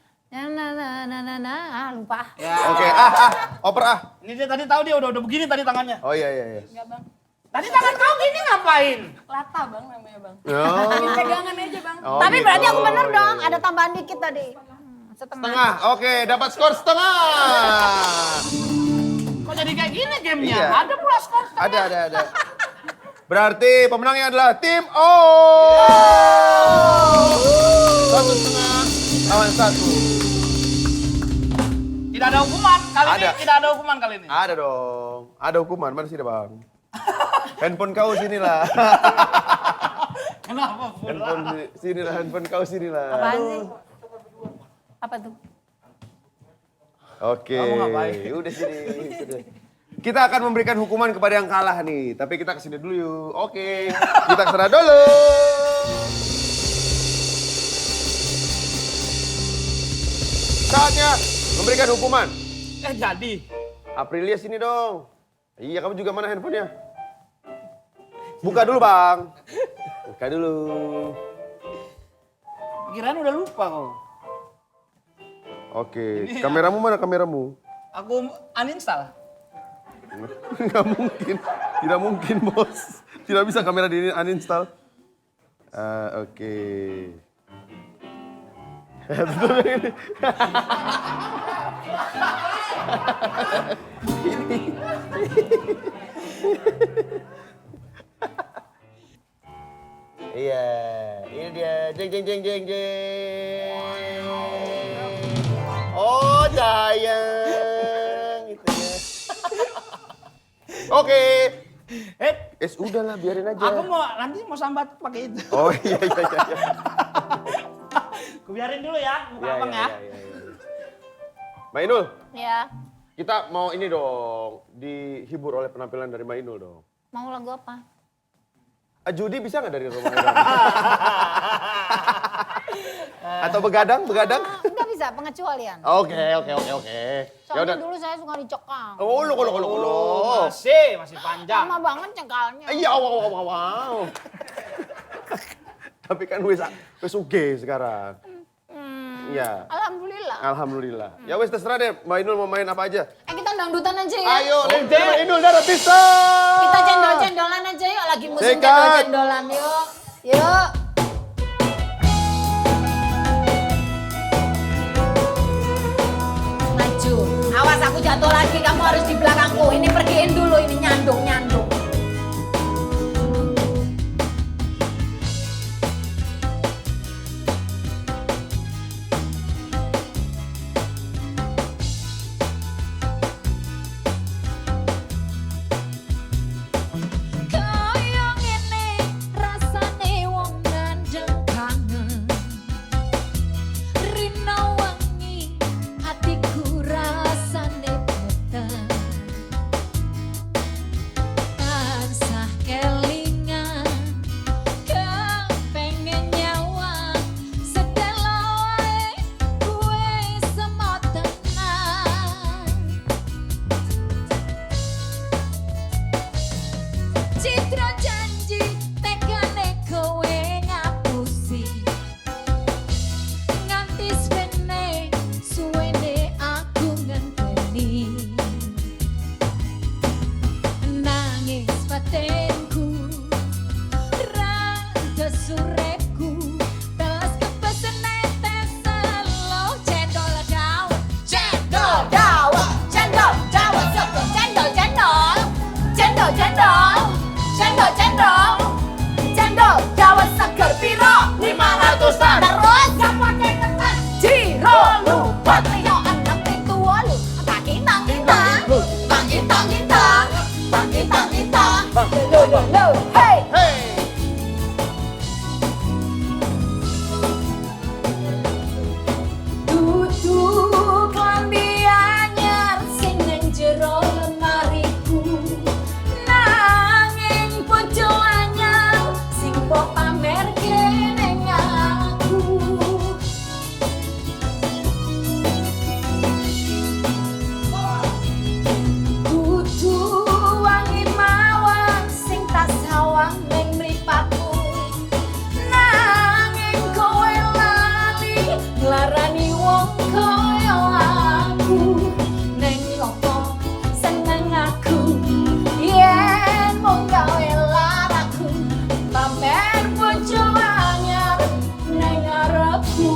[SPEAKER 3] Lupa.
[SPEAKER 1] Ya.
[SPEAKER 2] Oke, oper
[SPEAKER 1] Ini dia tadi tahu dia udah begini tadi tangannya.
[SPEAKER 2] Oh iya.
[SPEAKER 5] Enggak Bang.
[SPEAKER 1] Tadi tangan kau gini ngapain?
[SPEAKER 5] Lata Bang namanya Bang.
[SPEAKER 2] Oh.
[SPEAKER 5] Pegangan aja Bang.
[SPEAKER 2] Oh,
[SPEAKER 3] Tapi
[SPEAKER 2] gitu.
[SPEAKER 3] berarti aku bener dong, ada tambahan dikit tadi. Setengah.
[SPEAKER 2] Setengah. Oke, dapat skor setengah.
[SPEAKER 1] Kok jadi kayak gini gamenya?
[SPEAKER 2] Iya.
[SPEAKER 1] Ada pula skor setengah.
[SPEAKER 2] Ada. Berarti pemenangnya adalah tim O. 1,5 lawan 1.
[SPEAKER 1] Tidak ada hukuman kali
[SPEAKER 2] Ada.
[SPEAKER 1] ini. Tidak ada hukuman kali ini.
[SPEAKER 2] Ada dong. Ada hukuman. Mana sih, Bang? Handphone kau sinilah.
[SPEAKER 1] Kenapa pula?
[SPEAKER 2] Handphone kau sinilah.
[SPEAKER 3] Apaan sih? Apa tuh?
[SPEAKER 2] Oke.
[SPEAKER 1] Kamu ngapain?
[SPEAKER 2] Udah sini. Sudah. Kita akan memberikan hukuman kepada yang kalah nih. Tapi kita kesini dulu yuk. Oke. Kita kesana dulu. Saatnya memberikan hukuman.
[SPEAKER 1] Jadi.
[SPEAKER 2] Aprilia sini dong. Iya, kamu juga mana handphonenya? Buka dulu, Bang. Buka dulu.
[SPEAKER 1] Kirain udah lupa kau.
[SPEAKER 2] Oke, kameramu mana kameramu?
[SPEAKER 1] Aku uninstall.
[SPEAKER 2] Nggak mungkin, tidak mungkin, Bos. Tidak bisa kamera di uninstall. Oke. Iya, ini dia. Jeng. Oh, sayang. Gitu ya. Oke. Udahlah, biarin aja.
[SPEAKER 1] Aku nanti mau sambat pakai itu.
[SPEAKER 2] Oh, iya.
[SPEAKER 1] Aku biarin dulu ya, muka abang ya.
[SPEAKER 2] Mbak Inul,
[SPEAKER 3] Ya,
[SPEAKER 2] kita mau ini dong, dihibur oleh penampilan dari Mbak Inul dong.
[SPEAKER 3] mau lagu apa?
[SPEAKER 2] Judi bisa nggak dari rumah Irama? Atau begadang?
[SPEAKER 3] Enggak bisa, pengecualian.
[SPEAKER 2] Oke.
[SPEAKER 3] Soalnya dulu saya suka dicekal.
[SPEAKER 2] Oh, lo.
[SPEAKER 1] Masih panjang.
[SPEAKER 3] Lama banget cekalnya.
[SPEAKER 2] Iya, wow. Tapi kan wis uge sekarang. Iya.
[SPEAKER 3] Alhamdulillah.
[SPEAKER 2] Alhamdulillah. Ya wis terserah deh, Mbak Inul mau main apa aja.
[SPEAKER 3] Kita yang dangdutan aja ya.
[SPEAKER 2] Ayo, ladies and gentlemen, Inul Daratista.
[SPEAKER 3] Kita cendol-cendolan aja yuk, lagi musim
[SPEAKER 2] Sikat.
[SPEAKER 3] cendol-cendolan yuk. Yuk. Maju. Awas aku jatuh lagi, kamu harus di belakangku. Ini pergiin dulu, ini nyandung-nyandung.
[SPEAKER 7] Kaya ngene rasane wong ngandeng kangen. Rina wangi hatiku rasane peteng. Tansah kelingan kepengen nyawa sedelo wae kuwe semotenan. Citra janji tekane kowe ngapusi nganti suwene aku ngenteni nangis batinku rada surepku telas kepesene teselo cendol dawet cendol dawet cendol dawet sego cendol cendol cendol cendol cendol cendol cendol dawet seger piro 500-an terus gak pake ketan jiro lupa yo anak itu walu takinang intang tang intang intang tang intang intang lo lo lo hey duduk klambi anyar sing nang jero lemariku nanging bojo anyar sing mbok pamerke ning aku kudu wangi mawon sing tas sawang ning mripatku nanging kowe lali nglarani wong kaya aku ning opo seneng aku yen mung gawe laraku pamer bojo anyar ning ngarepku.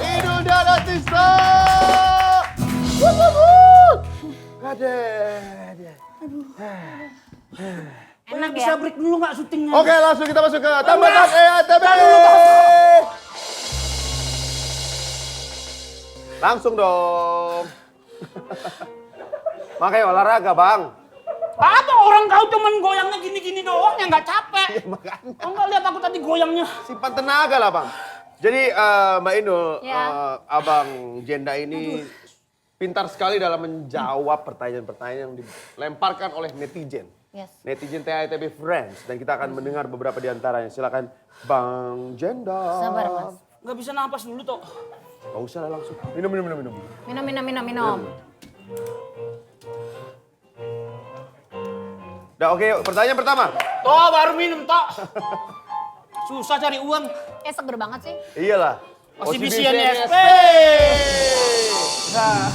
[SPEAKER 2] Inul Daratista.
[SPEAKER 3] Enak
[SPEAKER 1] Bisa
[SPEAKER 3] ya?
[SPEAKER 1] break dulu nggak syutingnya?
[SPEAKER 2] Oke, langsung kita masuk ke tambahkan EATB. Langsung dong. Makanya olahraga, Bang.
[SPEAKER 1] Apa orang kau cuman goyangnya gini-gini doang ya nggak capek?
[SPEAKER 2] Ya, makanya.
[SPEAKER 1] Kau nggak lihat aku tadi goyangnya?
[SPEAKER 2] Simpan tenaga lah, Bang. Jadi Mbak Inul,
[SPEAKER 3] Ya.
[SPEAKER 2] Abang Jenda ini pintar sekali dalam menjawab pertanyaan-pertanyaan yang dilemparkan oleh netizen.
[SPEAKER 3] Yes.
[SPEAKER 2] Netizen TITB Friends. Dan kita akan mendengar beberapa di antaranya. Silakan Bang Jenda.
[SPEAKER 3] Sabar, Mas.
[SPEAKER 1] Nggak bisa napas dulu toh.
[SPEAKER 2] Gak usah lah langsung. Minum, minum, minum, minum.
[SPEAKER 3] Minum.
[SPEAKER 2] Udah oke, pertanyaan pertama.
[SPEAKER 1] Toh baru minum toh. Susah cari uang.
[SPEAKER 3] Seger banget sih.
[SPEAKER 2] Iyalah.
[SPEAKER 1] Masih
[SPEAKER 2] OCBC
[SPEAKER 1] bisian
[SPEAKER 2] NSP.
[SPEAKER 1] SP. Nah.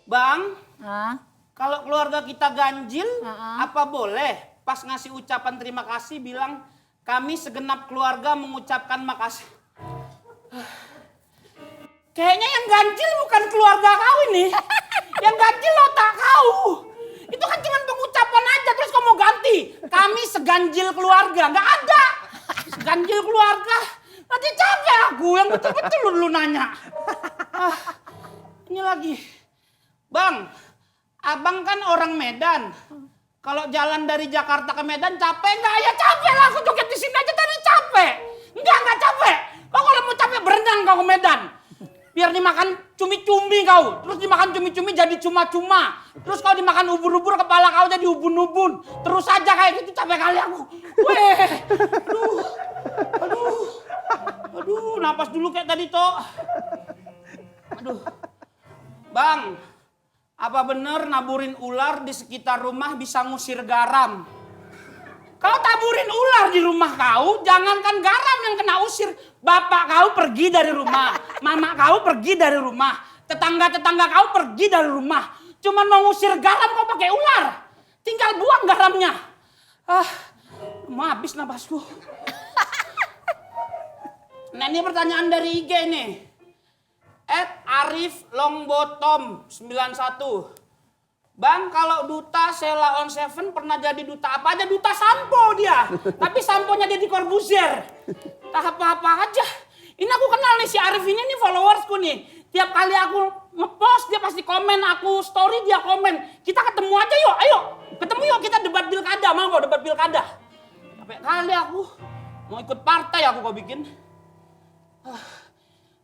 [SPEAKER 1] Bang,
[SPEAKER 3] Hah?
[SPEAKER 1] kalau keluarga kita ganjil,
[SPEAKER 3] Ha-ha.
[SPEAKER 1] apa boleh pas ngasih ucapan terima kasih bilang kami segenap keluarga mengucapkan makasih? Kayaknya yang ganjil bukan keluarga kau ini. Yang ganjil otak kau. Itu kan cuma pengucapan aja terus kamu mau ganti. Kami seganjil keluarga. Nggak ada. Seganjil keluarga. Nanti capek aku yang betul-betul lu nanya. Ah, ini lagi. Bang, abang kan orang Medan. Kalau jalan dari Jakarta ke Medan capek nggak? Ya capek lah, aku joget di sini aja tadi capek. Nggak capek. Kau kalau mau capek berenang kau ke Medan. Biar dimakan cumi-cumi kau. Terus dimakan cumi-cumi jadi cuma-cuma. Terus kalau dimakan ubur-ubur kepala kau jadi ubun-ubun. Terus aja kayak gitu capek kali aku. Weh, aduh, napas dulu kayak tadi toh. Aduh, Bang, apa bener naburin ular di sekitar rumah bisa ngusir garam? Kau taburin ular di rumah kau, jangankan garam yang kena usir. Bapak kau pergi dari rumah, mama kau pergi dari rumah, tetangga-tetangga kau pergi dari rumah. Cuman mau ngusir garam kau pakai ular. Tinggal buang garamnya. Mau habis nafasku. Nah ini pertanyaan dari IG nih. @ariflongbottom91. Bang, kalau duta Sheila on Seven pernah jadi duta apa aja? Duta sampo dia. Tapi samponya dia di Corbuzier. Tak apa-apa aja. Ini aku kenal nih si Arif ini nih followersku nih. Tiap kali aku ngepost dia pasti komen, aku story dia komen. Kita ketemu aja yuk, ayo. Ketemu yuk kita debat pilkada, mau kok debat pilkada. Sampai kali aku mau ikut partai aku kau bikin.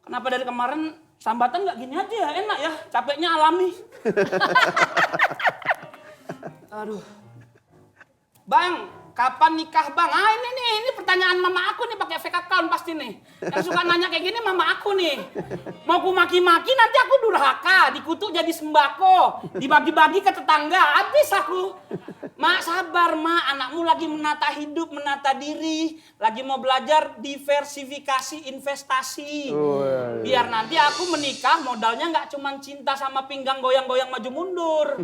[SPEAKER 1] Kenapa dari kemarin sambatan nggak gini aja ya, enak ya, capeknya alami. Aduh. Bang, kapan nikah bang? Ini pertanyaan mama aku nih pakai fake account pasti nih. Yang suka nanya kayak gini mama aku nih. Mau ku maki-maki nanti aku durhaka, dikutuk jadi sembako, dibagi-bagi ke tetangga, habis aku. Mak sabar mak, anakmu lagi menata hidup, menata diri, lagi mau belajar diversifikasi investasi. Biar nanti aku menikah modalnya nggak cuma cinta sama pinggang goyang-goyang maju mundur.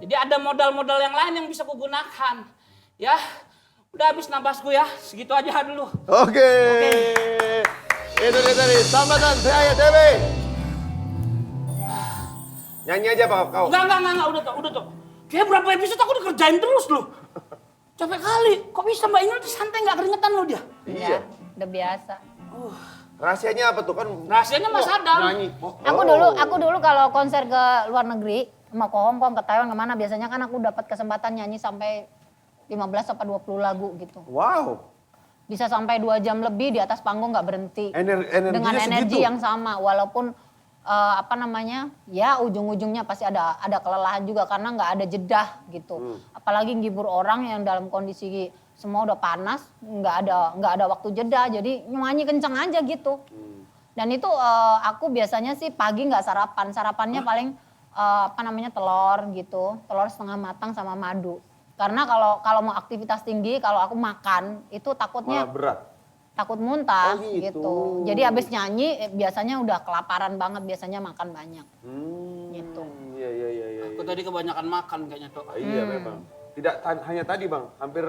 [SPEAKER 1] Jadi ada modal-modal yang lain yang bisa kugunakan. Ya, udah habis nafasku ya, segitu aja dulu.
[SPEAKER 2] Oke. Itu dia tadi, sambatan saya TV. Nyanyi aja Pak kau.
[SPEAKER 1] Enggak, udah tuh. Kayak berapa episode aku dikerjain terus loh. Capek kali, kok bisa Mbak Inul tuh santai nggak keringetan loh dia.
[SPEAKER 2] Iya.
[SPEAKER 3] Udah biasa.
[SPEAKER 2] Rahasianya apa tuh kan?
[SPEAKER 1] Rahasianya Mas Adam.
[SPEAKER 2] Nyanyi.
[SPEAKER 3] Aku dulu kalau konser ke luar negeri, mau ke Hong Kong, ke Taiwan, kemana biasanya kan aku dapat kesempatan nyanyi sampai 15 sampai 20 lagu gitu.
[SPEAKER 2] Wow.
[SPEAKER 3] Bisa sampai 2 jam lebih di atas panggung nggak berhenti.
[SPEAKER 2] Energinya
[SPEAKER 3] dengan energi
[SPEAKER 2] segitu?
[SPEAKER 3] yang sama, walaupun ya ujung-ujungnya pasti ada kelelahan juga karena nggak ada jedah gitu. Apalagi ngibur orang yang dalam kondisi semua udah panas, nggak ada waktu jeda, jadi nyanyi kenceng aja gitu. Dan itu aku biasanya sih pagi nggak sarapannya paling telur gitu, telur setengah matang sama madu. Karena kalau mau aktivitas tinggi, kalau aku makan itu takutnya
[SPEAKER 2] Malah berat.
[SPEAKER 3] takut muntah
[SPEAKER 2] Oh, gitu.
[SPEAKER 3] gitu. Jadi habis nyanyi biasanya udah kelaparan banget, biasanya makan banyak. Gitu.
[SPEAKER 2] Iya.
[SPEAKER 1] Aku tadi kebanyakan makan kayaknya Tok.
[SPEAKER 2] Iya memang. Tidak hanya tadi Bang, hampir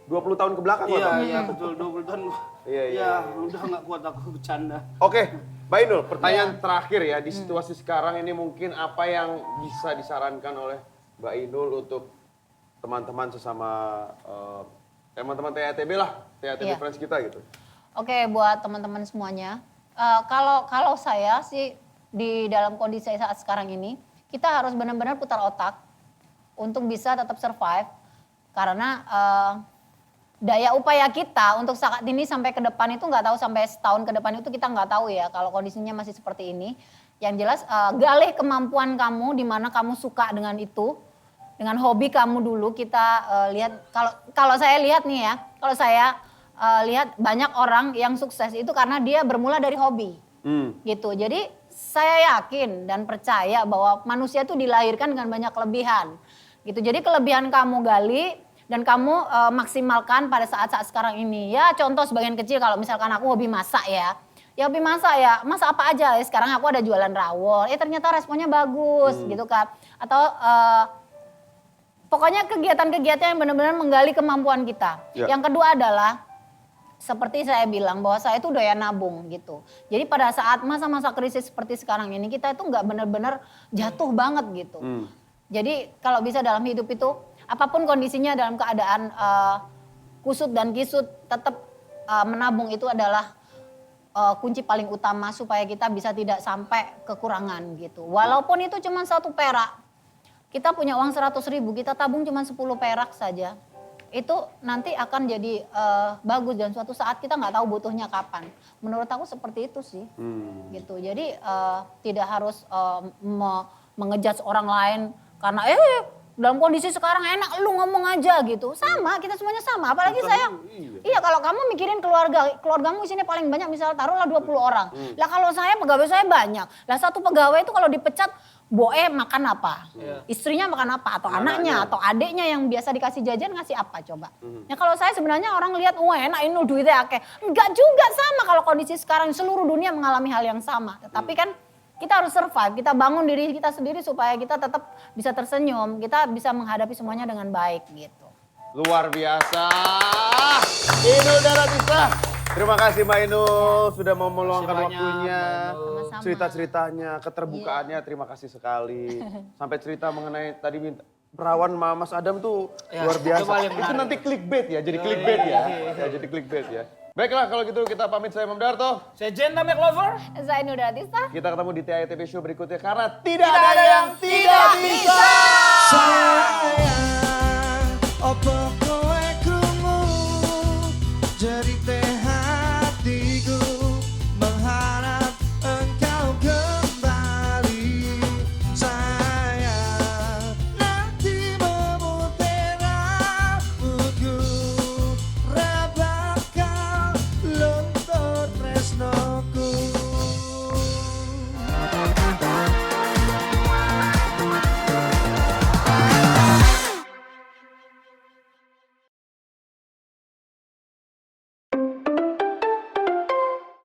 [SPEAKER 2] 20 tahun ke belakang lah, Bang.
[SPEAKER 1] Iya betul, 20 tahun.
[SPEAKER 2] Iya.
[SPEAKER 1] Udah nggak kuat aku bercanda.
[SPEAKER 2] Oke, Mbak Inul, pertanyaan terakhir ya. Di situasi sekarang ini mungkin apa yang bisa disarankan oleh Mbak Inul untuk teman-teman sesama teman-teman TATB lah, TATB
[SPEAKER 3] Iya.
[SPEAKER 2] Friends kita gitu.
[SPEAKER 3] Oke, buat teman-teman semuanya, kalau saya sih di dalam kondisi saat sekarang ini, kita harus benar-benar putar otak untuk bisa tetap survive, karena daya upaya kita untuk saat ini sampai ke depan itu nggak tahu, sampai setahun ke depan itu kita nggak tahu ya kalau kondisinya masih seperti ini. Yang jelas galih kemampuan kamu di mana kamu suka dengan itu, dengan hobi kamu dulu. Kita lihat, kalau saya lihat nih ya, kalau saya lihat banyak orang yang sukses itu karena dia bermula dari hobi gitu. Jadi saya yakin dan percaya bahwa manusia itu dilahirkan dengan banyak kelebihan gitu. Jadi kelebihan kamu gali dan kamu maksimalkan pada saat-saat sekarang ini. Ya contoh sebagian kecil, kalau misalkan aku hobi masak ya hobi masak ya, masak apa aja ya. Sekarang aku ada jualan rawon, ternyata responnya bagus gitu kan. Atau pokoknya kegiatan-kegiatan yang benar-benar menggali kemampuan kita.
[SPEAKER 2] Ya.
[SPEAKER 3] Yang kedua adalah seperti saya bilang bahwa saya itu doyan nabung gitu. Jadi pada saat masa-masa krisis seperti sekarang ini, kita itu nggak benar-benar jatuh banget gitu. Jadi kalau bisa dalam hidup itu apapun kondisinya, dalam keadaan kusut dan kisut, tetap menabung itu adalah kunci paling utama supaya kita bisa tidak sampai kekurangan gitu. Walaupun itu cuma 1 perak. Kita punya uang 100.000, kita tabung cuma 10 perak saja. Itu nanti akan jadi bagus, dan suatu saat kita nggak tahu butuhnya kapan. Menurut aku seperti itu sih. Gitu. Jadi tidak harus mengejudge orang lain karena dalam kondisi sekarang enak lu ngomong aja gitu. Sama, kita semuanya sama. Apalagi saya. Iya, kalau kamu mikirin keluargamu isinya paling banyak, misalnya taruhlah 20 orang. Lah kalau saya, pegawai saya banyak. Lah satu pegawai itu kalau dipecat Boe makan apa, istrinya makan apa, atau anaknya, atau adiknya yang biasa dikasih jajan ngasih apa coba. Ya kalau saya sebenarnya orang lihat, wah enak ini duitnya akeh. Enggak juga, sama kalau kondisi sekarang seluruh dunia mengalami hal yang sama. Tetapi kan kita harus survive, kita bangun diri kita sendiri supaya kita tetap bisa tersenyum, kita bisa menghadapi semuanya dengan baik gitu.
[SPEAKER 2] Luar biasa. Inul Daratista. Terima kasih Mbak Inul sudah mau meluangkan waktunya.
[SPEAKER 3] Sama-sama.
[SPEAKER 2] Cerita-ceritanya, keterbukaannya terima kasih sekali. Sampai cerita mengenai tadi minta perawan Mas Adam tuh luar biasa. Itu nanti clickbait ya, jadi clickbait ya. Ya, jadi clickbait ya. Baiklah kalau gitu kita pamit, saya Mam Darto.
[SPEAKER 1] Saya Jenta McLover.
[SPEAKER 3] Saya Inul Daratista.
[SPEAKER 2] Kita ketemu di TITV Show berikutnya karena tidak ada yang tidak bisa.